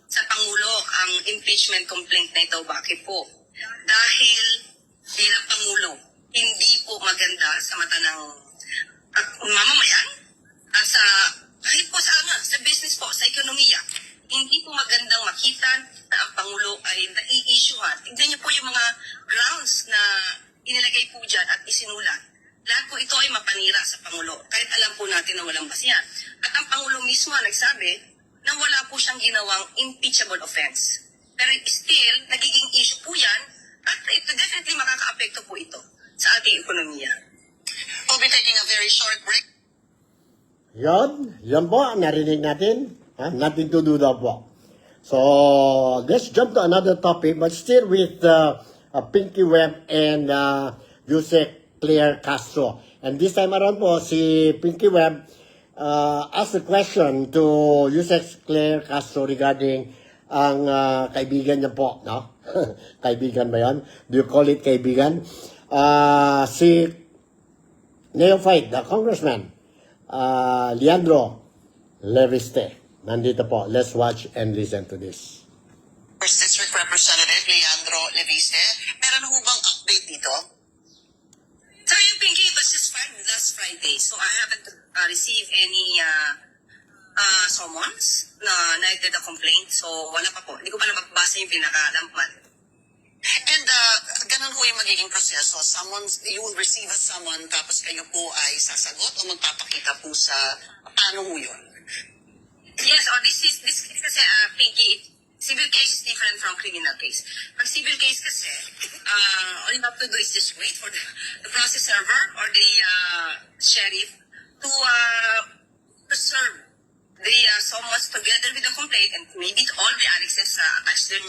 sa Pangulo ang impeachment complaint na ito. Bakit po? Dahil bilang Pangulo, hindi po maganda sa mata ng mamamayan at kahit po sa business po, sa ekonomiya. Hindi po magandang makita na ang Pangulo ay nai-issuehan. Tignan niyo po yung mga grounds na inilagay po dyan at isinulat. Lahat po ito ay mapanira sa Pangulo, kahit alam po natin na walang basihan. At ang Pangulo mismo nagsabi na wala po siyang ginawang impeachable offense. Pero still, nagiging issue po yan at ito definitely makaka-apekto po ito sa ating ekonomiya. We'll be taking a very short break. Yan po, narinig natin. Nothing to do daw po. So, let's jump to another topic, but still with Pinky Webb and Yusek Claire Castro. And this time around po, si Pinky Webb asked a question to Yusek Claire Castro regarding ang kaibigan niya po, no? Kaibigan ba yan? Do you call it kaibigan? Si Neophyte, the congressman, Leandro Leviste. Nandito po. Let's watch and listen to this. First District Representative Leandro Leviste, meron ho bang update dito? So yung Pinky, it was just filed last Friday. So I haven't received any summons, neither the complaint. So wala pa po. Hindi ko pa nababasa yung pinakalampman. And ganun ho yung magiging proseso. You will receive a summon tapos kayo po ay sasagot o magpapakita po sa paano ho yun? Yes, this case kasi, Pinky, civil case is different from criminal case. Pag civil case kasi, all you have to do is just wait for the process server or the sheriff to serve the summons together with the complaint and maybe all the annexes attached there.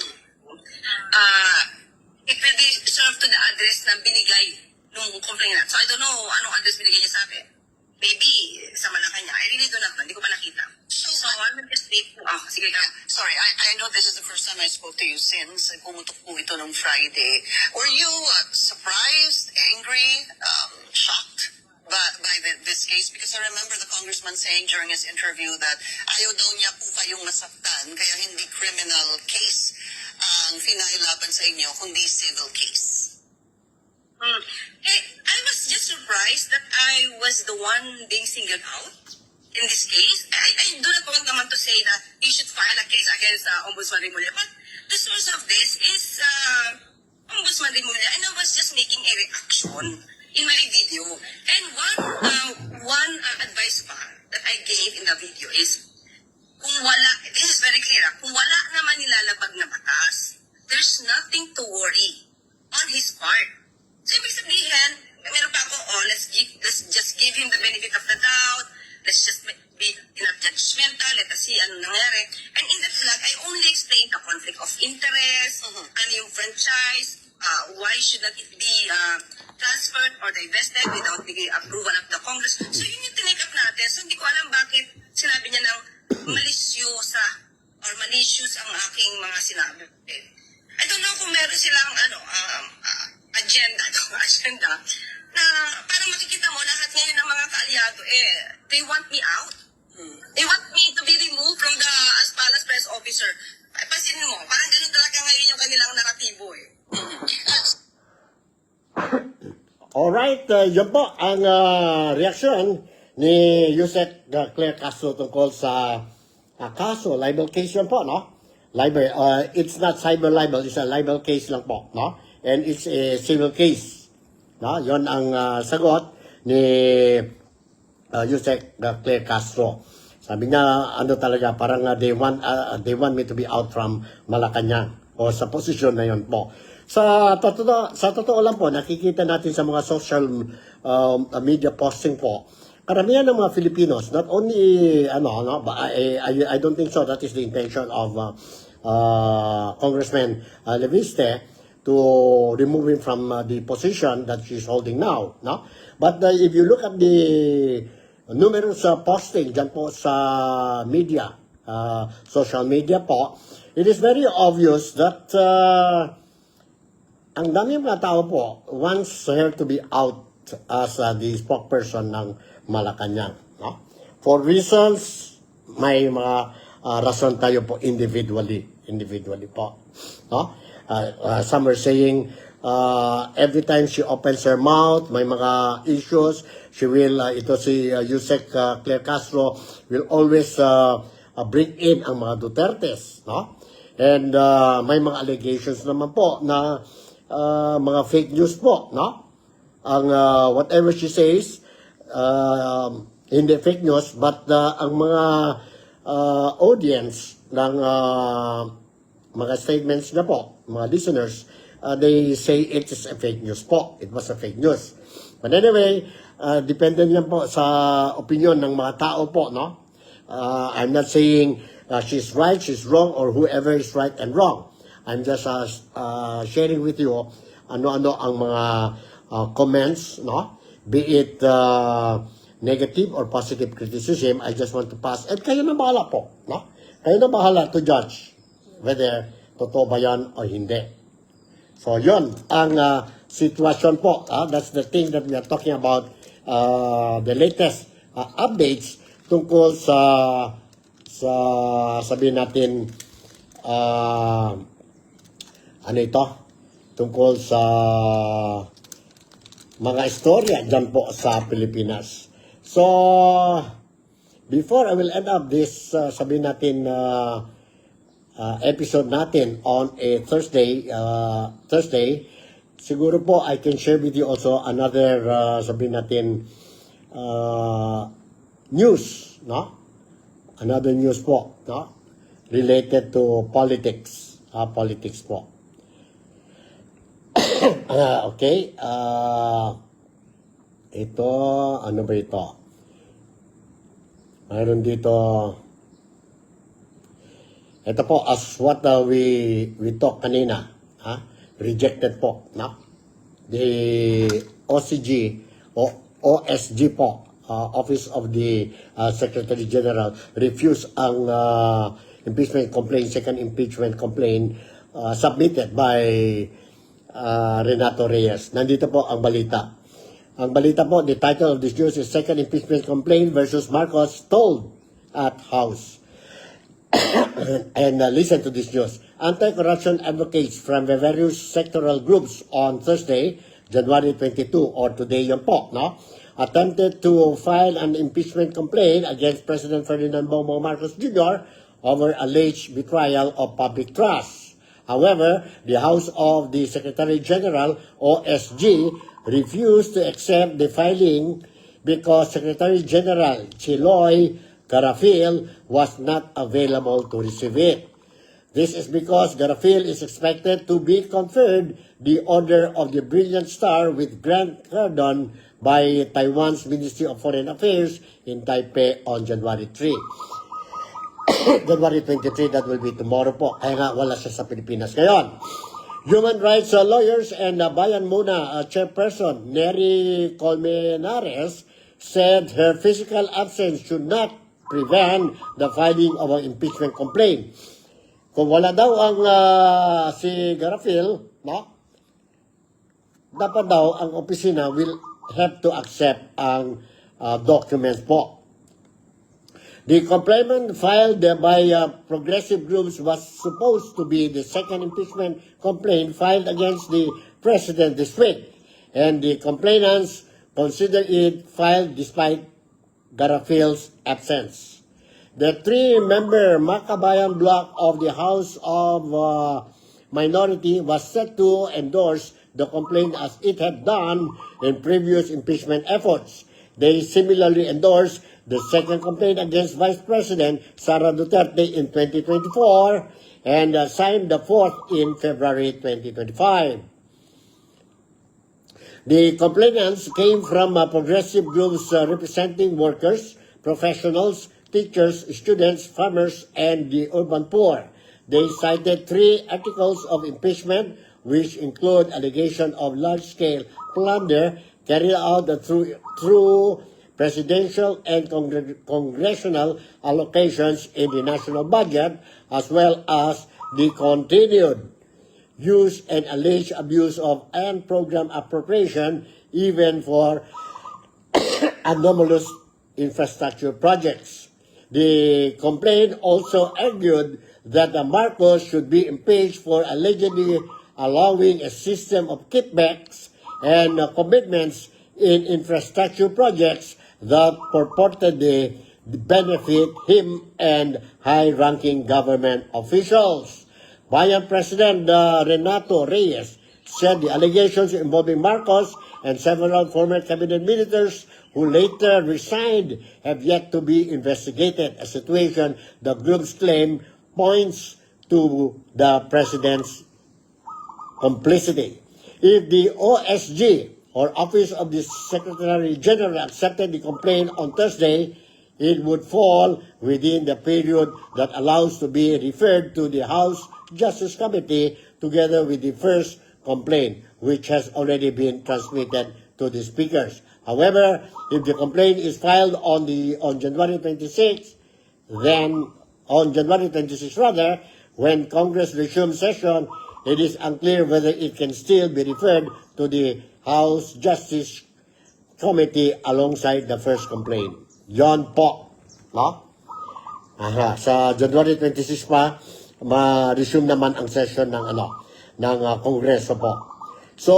It will be served to the address na binigay nung complainant. So I don't know anong address binigay niya sa akin. Maybe sa Malacanang. I really don't know. Hindi ko pa nakita. So I will just wait. Sige ka. Sorry, I know this is the first time I spoke to you since pumutok po ito nung Friday. Were you surprised, angry, shocked by this case? Because I remember the congressman saying during his interview that ayaw daw niya po kayong masaktan, kaya hindi criminal case ang finailaban sa inyo, kundi civil case. I was just surprised that I was the one being singled out in this case. I do not want naman to say that he should file a case against Ombudsman Rimulya, but the source of this is Ombudsman Rimulya, and I was just making a reaction in my video. And one advice pa that I gave in the video is, kung wala, this is very clear, kung wala naman nilalabag na batas, there's nothing to worry on his part. So, ibig sabihin, meron pa ako, let's just give him the benefit of the doubt, let's just be not judgmental, let us see ano nangyari. And in the flag, I only explained the conflict of interest, ano yung franchise, why should not it be transferred or divested without the approval of the Congress. So, yun yung tinake up natin. So, hindi ko alam bakit sinabi niya ng malisyosa or malicious ang aking mga sinabi. I don't know kung meron silang agenda na parang makikita mo lahat ngayon ng mga kaalyado they want me out. They want me to be removed from the Aspalas press officer. Ay, pasinin mo, parang ganun talaga ngayon yung kanilang naratibo Alright, yun po ang reaksyon ni Yusek Claire Castro tungkol sa kaso, libel case yun po, no? Libel, it's not cyber libel, it's a libel case lang po, no? And it's a civil case, no? Yun ang sagot ni Yusek Claire Castro. Sabi niya, ano talaga, parang they want me to be out from Malacanang o sa posisyon na yun po. Sa totoo lang po, nakikita natin sa mga social media posting po, karamihan ng mga Filipinos, not only, but I don't think so, that is the intention of Congressman Leviste to remove him from the position that she's holding now, no? But if you look at the numerous posting dyan po sa media, social media po, it is very obvious that ang dami mga tao po wants her to be out as the spokesperson ng Malacanang, no? For reasons, may mga rason tayo po individually po, no? Some are saying every time she opens her mouth, may mga issues, she will, ito si Yusek Claire Castro will always bring in ang mga Dutertes, no? And may mga allegations naman po na mga fake news po, no? Ang whatever she says, hindi fake news, but ang mga audience ng mga statements na po, mga listeners, they say it is a fake news po. It was a fake news. But anyway, depende yan po sa opinion ng mga tao po, no? I'm not saying she's right, she's wrong, or whoever is right and wrong. I'm just sharing with you ano-ano ang mga comments, no? Be it negative or positive criticism, I just want to pass. At kayo na bahala po, no? Kayo na bahala to judge whether totoo ba yan o hindi. So, yun ang sitwasyon po. That's the thing that we are talking about, the latest updates tungkol sa sabihin natin, ano ito? Tungkol sa mga istorya dyan po sa Pilipinas. So, before I will end up this, sabihin natin, episode natin on a Thursday, siguro po I can share with you also another, sabihin natin, news, no? Another news po, no? Related to politics, politics po. Okay, ito, ano ba ito? Mayroon dito, ito po, as what we talk kanina, rejected po, no? The OCG, o OSG po, Office of the Secretary General, refused ang impeachment complaint, second impeachment complaint submitted by Renato Reyes. Nandito po ang balita. Ang balita po, the title of this news is Second Impeachment Complaint versus Marcos Told at House. And listen to this news. Anti-corruption advocates from the various sectoral groups on Thursday, January 22, or today yun po, no? Attempted to file an impeachment complaint against President Ferdinand Bongbong Marcos Jr. over alleged betrayal of public trust. However, the House of the Secretary General, OSG, refused to accept the filing because Secretary General Chiloy Garafil was not available to receive it. This is because Garafil is expected to be conferred the Order of the Brilliant Star with Grand Cardon by Taiwan's Ministry of Foreign Affairs in Taipei on January 3. January 23, that will be tomorrow po. Kaya nga wala siya sa Pilipinas ngayon. Human rights lawyers and Bayan Muna chairperson Neri Colmenares said her physical absence should not prevent the filing of an impeachment complaint. Kung wala daw ang si Garafil, no? Dapat daw ang opisina will have to accept ang documents po. The complaint filed by progressive groups was supposed to be the second impeachment complaint filed against the president this week, and the complainants consider it filed despite Garafil's absence. The three-member Makabayan bloc of the House of Minority was set to endorse the complaint as it had done in previous impeachment efforts. They similarly endorsed the second complaint against Vice President Sara Duterte in 2024 and signed the fourth in February 2025. The complainants came from progressive groups representing workers, professionals, teachers, students, farmers, and the urban poor. They cited 3 articles of impeachment, which include allegation of large-scale plunder carried out through presidential and congressional allocations in the national budget, as well as the continued use and alleged abuse of program appropriation, even for anomalous infrastructure projects. The complaint also argued that Marcos should be impeached for allegedly allowing a system of kickbacks and commitments in infrastructure projects that purportedly benefit him and high-ranking government officials. Bayan President Renato Reyes said the allegations involving Marcos and several former cabinet ministers who later resigned have yet to be investigated, a situation the group's claim points to the president's complicity. If the OSG, or Office of the Secretary General, accepted the complaint on Thursday, it would fall within the period that allows to be referred to the House Justice Committee together with the first complaint, which has already been transmitted to the speakers. However, if the complaint is filed on January 26, then on January 26 rather, when Congress resumes session, it is unclear whether it can still be referred to the House Justice Committee alongside the first complaint. Yon po, no? Sa January 26 pa, ma-resume naman ang session ng Kongreso po. So,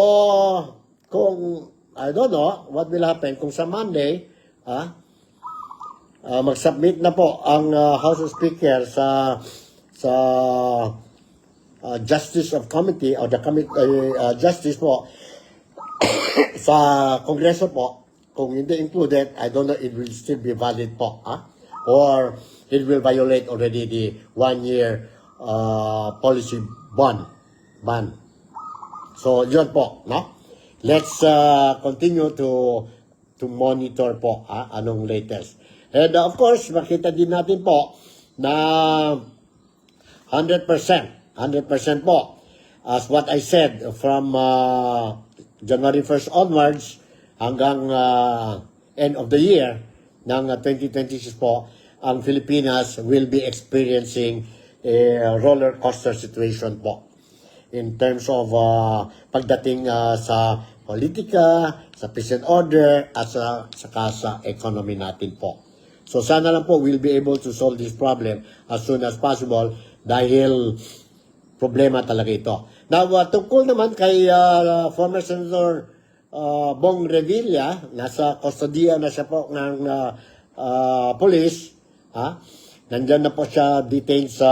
kung I don't know what will happen kung sa Monday, mag-submit na po ang House Speaker sa Justice of Committee o the Justice po sa Kongreso po. Kung hindi included, I don't know, it will still be valid po, or it will violate already the 1-year policy ban. So, yun po, no? Let's continue to monitor po anong latest. And of course, makita din natin po na 100% po, as what I said, from January 1st onwards hanggang end of the year ng 2026 po, ang Pilipinas will be experiencing a roller coaster situation po in terms of pagdating sa politika, sa peace and order, at saka sa economy natin po. So sana lang po we'll be able to solve this problem as soon as possible dahil problema talaga ito. Now, tungkol naman kay former Senator Bong Revilla, nasa kustodiya na siya po ng police, nandyan na po siya detained sa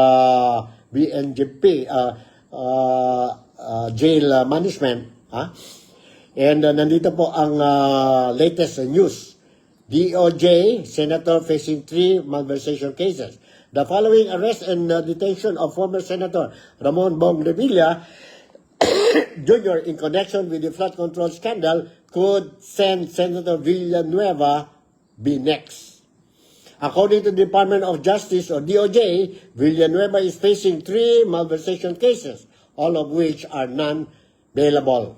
BNJP, jail management, and nandito po ang latest news. DOJ, Senator facing 3 malversation cases. The following arrest and detention of former Senator Ramon Bong Revilla Jr. in connection with the flood control scandal could send Senator Villanueva be next. According to the Department of Justice or DOJ, Villanueva is facing 3 malversation cases, all of which are non-bailable.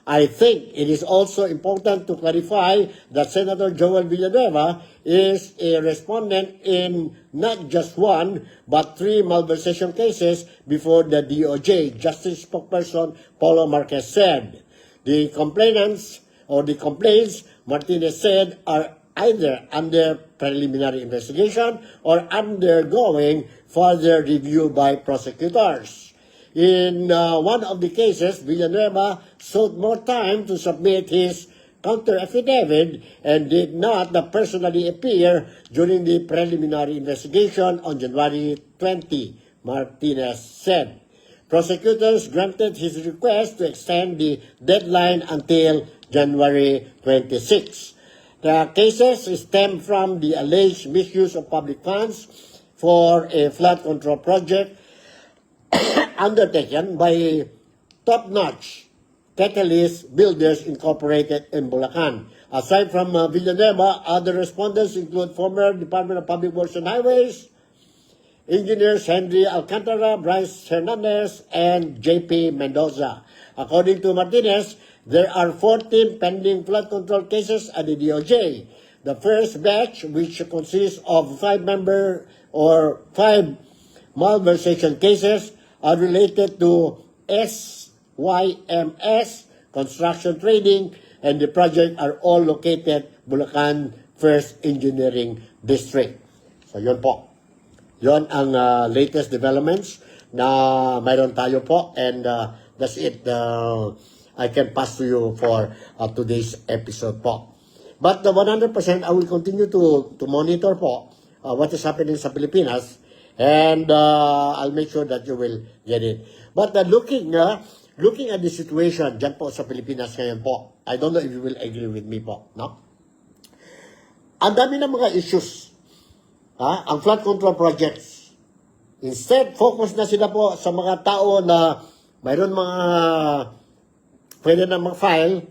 I think it is also important to clarify that Senator Joel Villanueva is a respondent in not just 1 but 3 malversation cases before the DOJ. Justice spokesperson Paulo Marquez said the complaints Martinez said are either under preliminary investigation or undergoing further review by prosecutors. In one of the cases, Villanueva sought more time to submit his counter-affidavit and did not personally appear during the preliminary investigation on January 20, Martinez said. Prosecutors granted his request to extend the deadline until January 26. The cases stem from the alleged misuse of public funds for a flood control project undertaken by top-notch Catalyst Builders Incorporated in Bulacan. Aside from Villanueva, other respondents include former Department of Public Works and Highways engineers Henry Alcantara, Bryce Hernandez, and J.P. Mendoza. According to Martinez, there are 14 pending flood control cases at the DOJ. The first batch, which consists of 5 malversation cases, are related to SYMS, Construction Trading, and the project are all located Bulacan First Engineering District. So yun po. Yun ang latest developments na mayroon tayo po, and that's it. I can pass to you for today's episode po. But 100% I will continue to monitor po what is happening sa Pilipinas, and I'll make sure that you will get it. But looking at the situation dyan po sa Pilipinas ngayon po, I don't know if you will agree with me po, no? Ang dami ng mga issues, ang flood control projects. Instead, focus na sila po sa mga tao na mayroon mga pwede na mag-file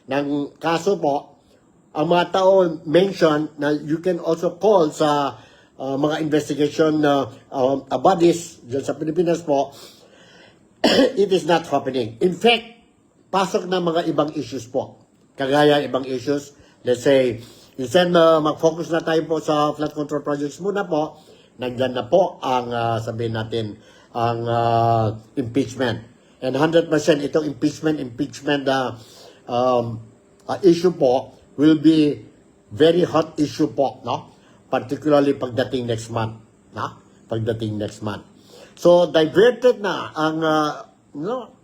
ng kaso po. Ang mga tao mention na you can also call sa mga investigation bodies dyan sa Pilipinas po, it is not happening. In fact, pasok na mga ibang issues po. Kagaya ibang issues, let's say, instead na mag-focus na tayo po sa flood control projects muna po, nandyan na po ang sabihin natin, ang impeachment. And 100% itong impeachment issue po will be very hot issue po, no? Particularly pagdating next month, pagdating next month. So diverted na ang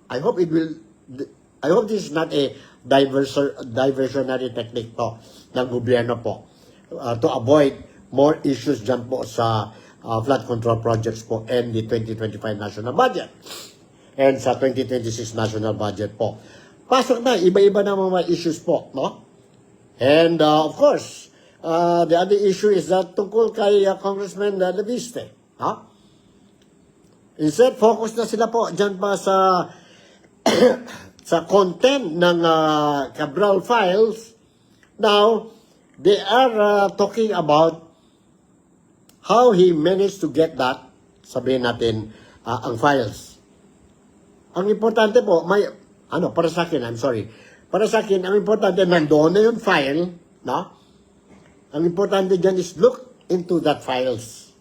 I hope this is not a diversionary technique to ng gobyerno po to avoid more issues dyan po sa flood control projects po and the 2025 national budget and sa 2026 national budget po. Pasok na, iba-iba na mga issues po, no? And of course, the other issue is that tungkol kay Congressman Leviste. Instead, focus na sila po dyan pa sa sa content ng Cabral files. Now, they are talking about how he managed to get that, sabihin natin, ang files. Ang importante po, para sa akin, para sa akin, ang importante, nandoon na yung file, no? Ang importante dyan is look into that files.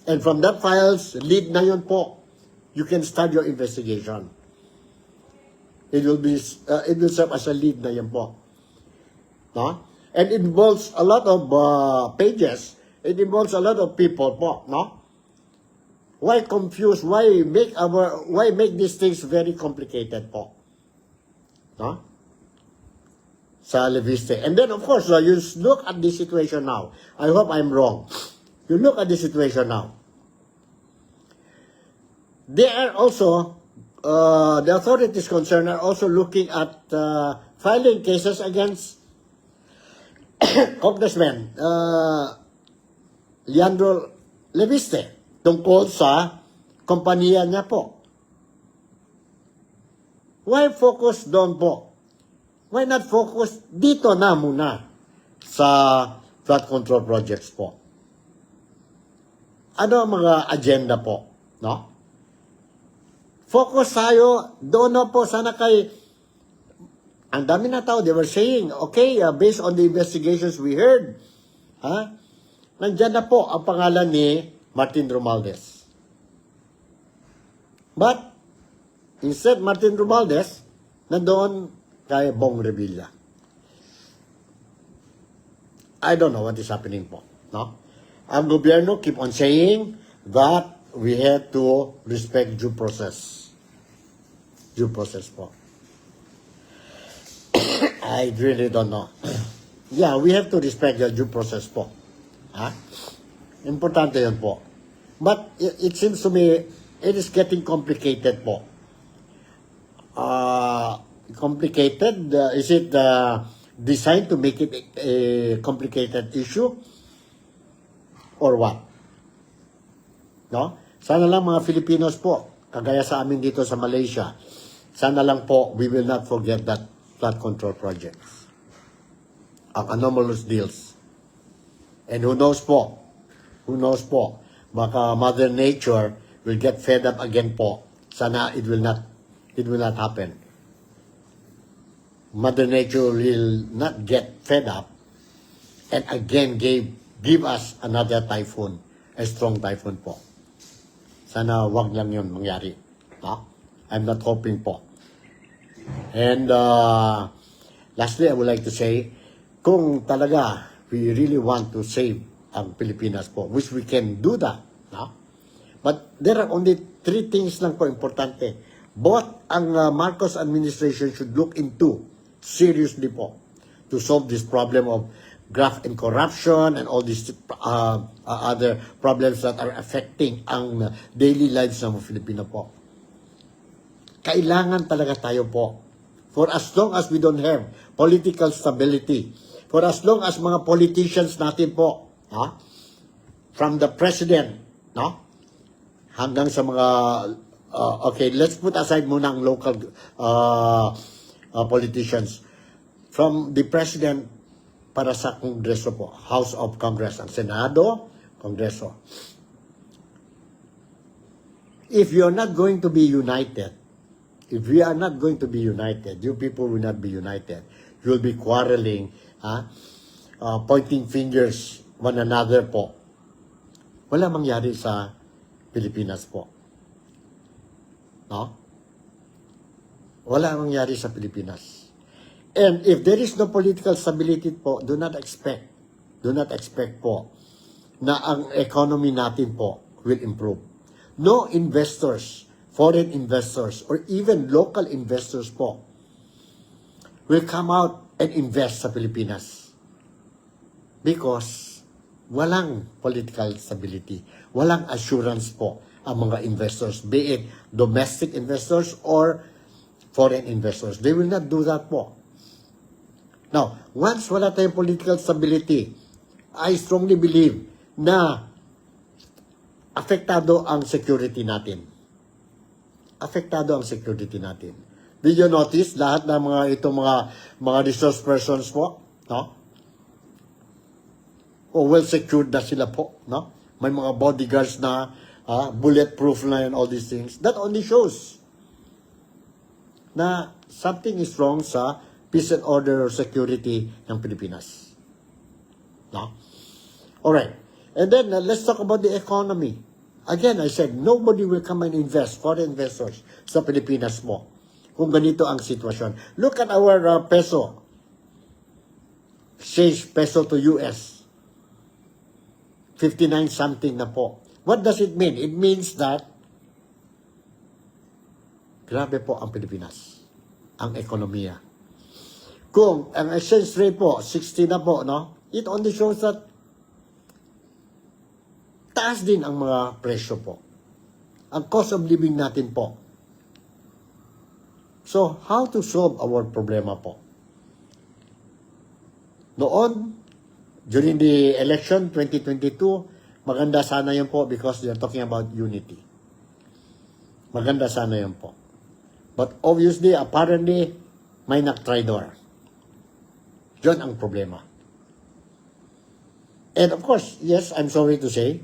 And from that files, lead na yun po. You can start your investigation. It will serve as a lead na yun po. No? And it involves a lot of pages. It involves a lot of people po, no? Why confuse? Why make these things very complicated po? No? Sa Leviste. And then of course, you look at the situation now. I hope I'm wrong. You look at the situation now. They are also, the authorities concerned are also looking at filing cases against Congressman Leandro Leviste tungkol sa kompanya niya po. Why focus doon po? Why not focus dito na muna sa flood control projects po? Ano ang mga agenda po? No? Focus tayo doon na po sana kay ang dami na tao, they were saying, okay, based on the investigations we heard, nandyan na po ang pangalan ni Martin Romualdez. But, instead, Martin Romualdez, nandoon kay Bong Revilla. I don't know what is happening po. No? Ang gobyerno keep on saying that we have to respect due process. Due process po. I really don't know. Yeah, we have to respect the due process po. Importante yun po. But it seems to me, it is getting complicated po. Complicated? Is it designed to make it a complicated issue? Or what? No? Sana lang mga Filipinos po, kagaya sa amin dito sa Malaysia, sana lang po, we will not forget that flood control projects. Ang anomalous deals. And who knows po, baka Mother Nature will get fed up again po. Sana it will not happen. Mother Nature will not get fed up and again give us another typhoon, a strong typhoon po. Sana wag lang yun mangyari. No? I'm not hoping po. And lastly, I would like to say, kung talaga we really want to save ang Pilipinas po, which we can do that. No? But there are only 3 things lang po importante. Both ang Marcos administration should look into seriously po to solve this problem of graft and corruption and all these other problems that are affecting ang daily lives ng mga Filipino po. Kailangan talaga tayo po. For as long as we don't have political stability, for as long as mga politicians natin po, from the president, hanggang sa mga, okay, let's put aside muna ang local politicians. From the president para sa Kongreso po, House of Congress, ang Senado, Kongreso. If you're not going to be united, if we are not going to be united, you people will not be united. You will be quarreling, pointing fingers one another po. Wala mangyari sa Pilipinas po. No? Wala mangyari sa Pilipinas. And if there is no political stability po, do not expect po na ang economy natin po will improve. No investors, foreign investors, or even local investors po will come out and invest sa Pilipinas. Because walang political stability, walang assurance po ang mga investors, be it domestic investors or foreign investors. They will not do that po. Now, once wala tayong political stability, I strongly believe na apektado ang security natin. Apektado ang security natin. Did you notice lahat ng mga resource persons po, no? O well secured na sila po, no? May mga bodyguards na bulletproof na and all these things. That only shows na something is wrong sa peace and order or security ng Pilipinas. No? Alright. And then, let's talk about the economy. Again, I said, nobody will come and invest, foreign investors, sa Pilipinas mo. Kung ganito ang sitwasyon. Look at our peso. Exchange peso to US. 59 something na po. What does it mean? It means that grabe po ang Pilipinas. Ang ekonomiya. Kung ang exchange rate po, 60 na po, no? It only shows that taas din ang mga presyo po. Ang cost of living natin po. So, how to solve our problema po? Noon, during the election 2022, maganda sana yun po because they're talking about unity. Maganda sana yun po. But obviously, apparently, may nag-traitor. Yun ang problema. And of course, yes, I'm sorry to say,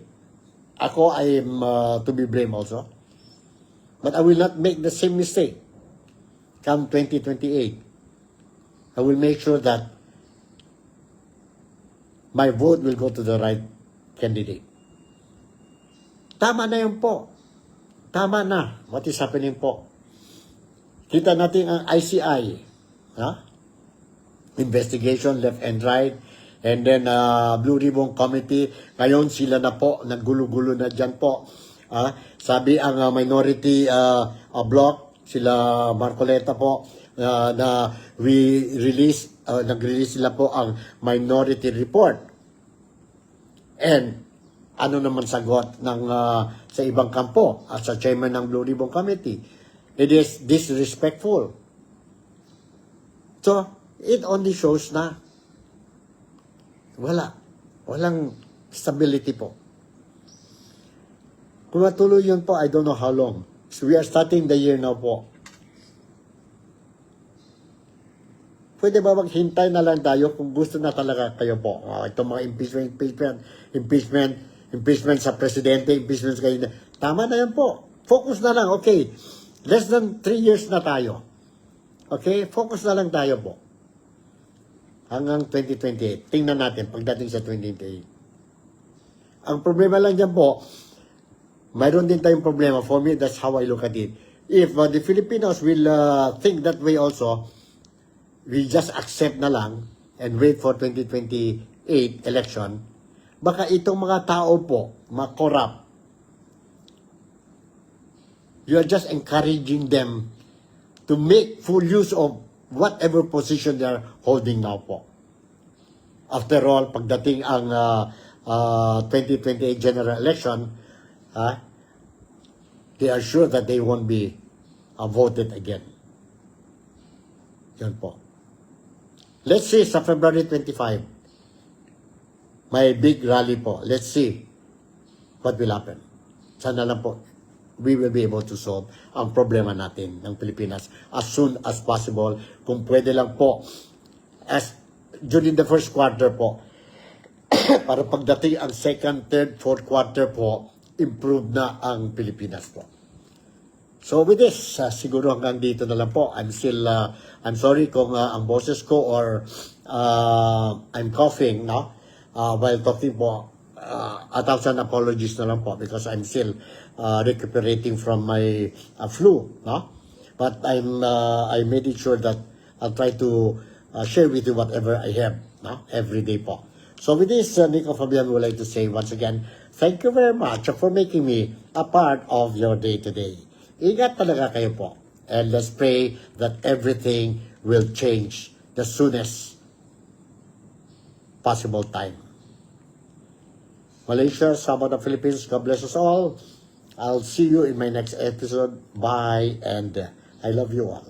ako, I am to be blamed also. But I will not make the same mistake come 2028. I will make sure that my vote will go to the right candidate. Tama na yun po. Tama na what is happening po. Kita natin ang ICI. Investigation left and right. And then, Blue Ribbon Committee, ngayon sila na po, naggulo-gulo na dyan po. Sabi ang minority bloc, sila Marcoleta po, na nag-release sila po ang minority report. And, ano naman sagot ng sa ibang kampo, sa chairman ng Blue Ribbon Committee? It is disrespectful. So, it only shows na walang stability po. Kung matuloy yun po, I don't know how long. So we are starting the year now po. Pwede ba maghintay na lang tayo kung gusto na talaga kayo po? Itong mga impeachment sa presidente, impeachment sa kayo. Tama na yan po. Focus na lang. Okay. Less than 3 years na tayo. Okay? Focus na lang tayo po. Hanggang 2028. Tingnan natin pagdating sa 2028. Ang problema lang dyan po, mayroon din tayong problema. For me, that's how I look at it. If the Filipinos will think that way also, we just accept na lang and wait for 2028 election, baka itong mga tao po, mga corrupt, you are just encouraging them to make full use of whatever position they are holding now po. After all, pagdating ang 2028 general election, they are sure that they won't be voted again. Yan po. Let's see, sa February 25, may big rally po. Let's see what will happen. Sana lang po, we will be able to solve ang problema natin ng Pilipinas as soon as possible. Kung pwede lang po, as during the first quarter po, para pagdating ang second, third, fourth quarter po, improve na ang Pilipinas po. So with this, siguro hanggang dito na lang po. I'm sorry kung ang boses ko or I'm coughing, no? While talking po, 1,000 apologies na lang po because I'm still recuperating from my flu, no? But I made it sure that I'll try to share with you whatever I have, no? Every day po. So with this, Nico Fabian would like to say once again, thank you very much for making me a part of your day today. Ingat talaga kayo po. And let's pray that everything will change the soonest possible time. Malaysia, Sabah, the Philippines, God bless us all. I'll see you in my next episode. Bye, and I love you all.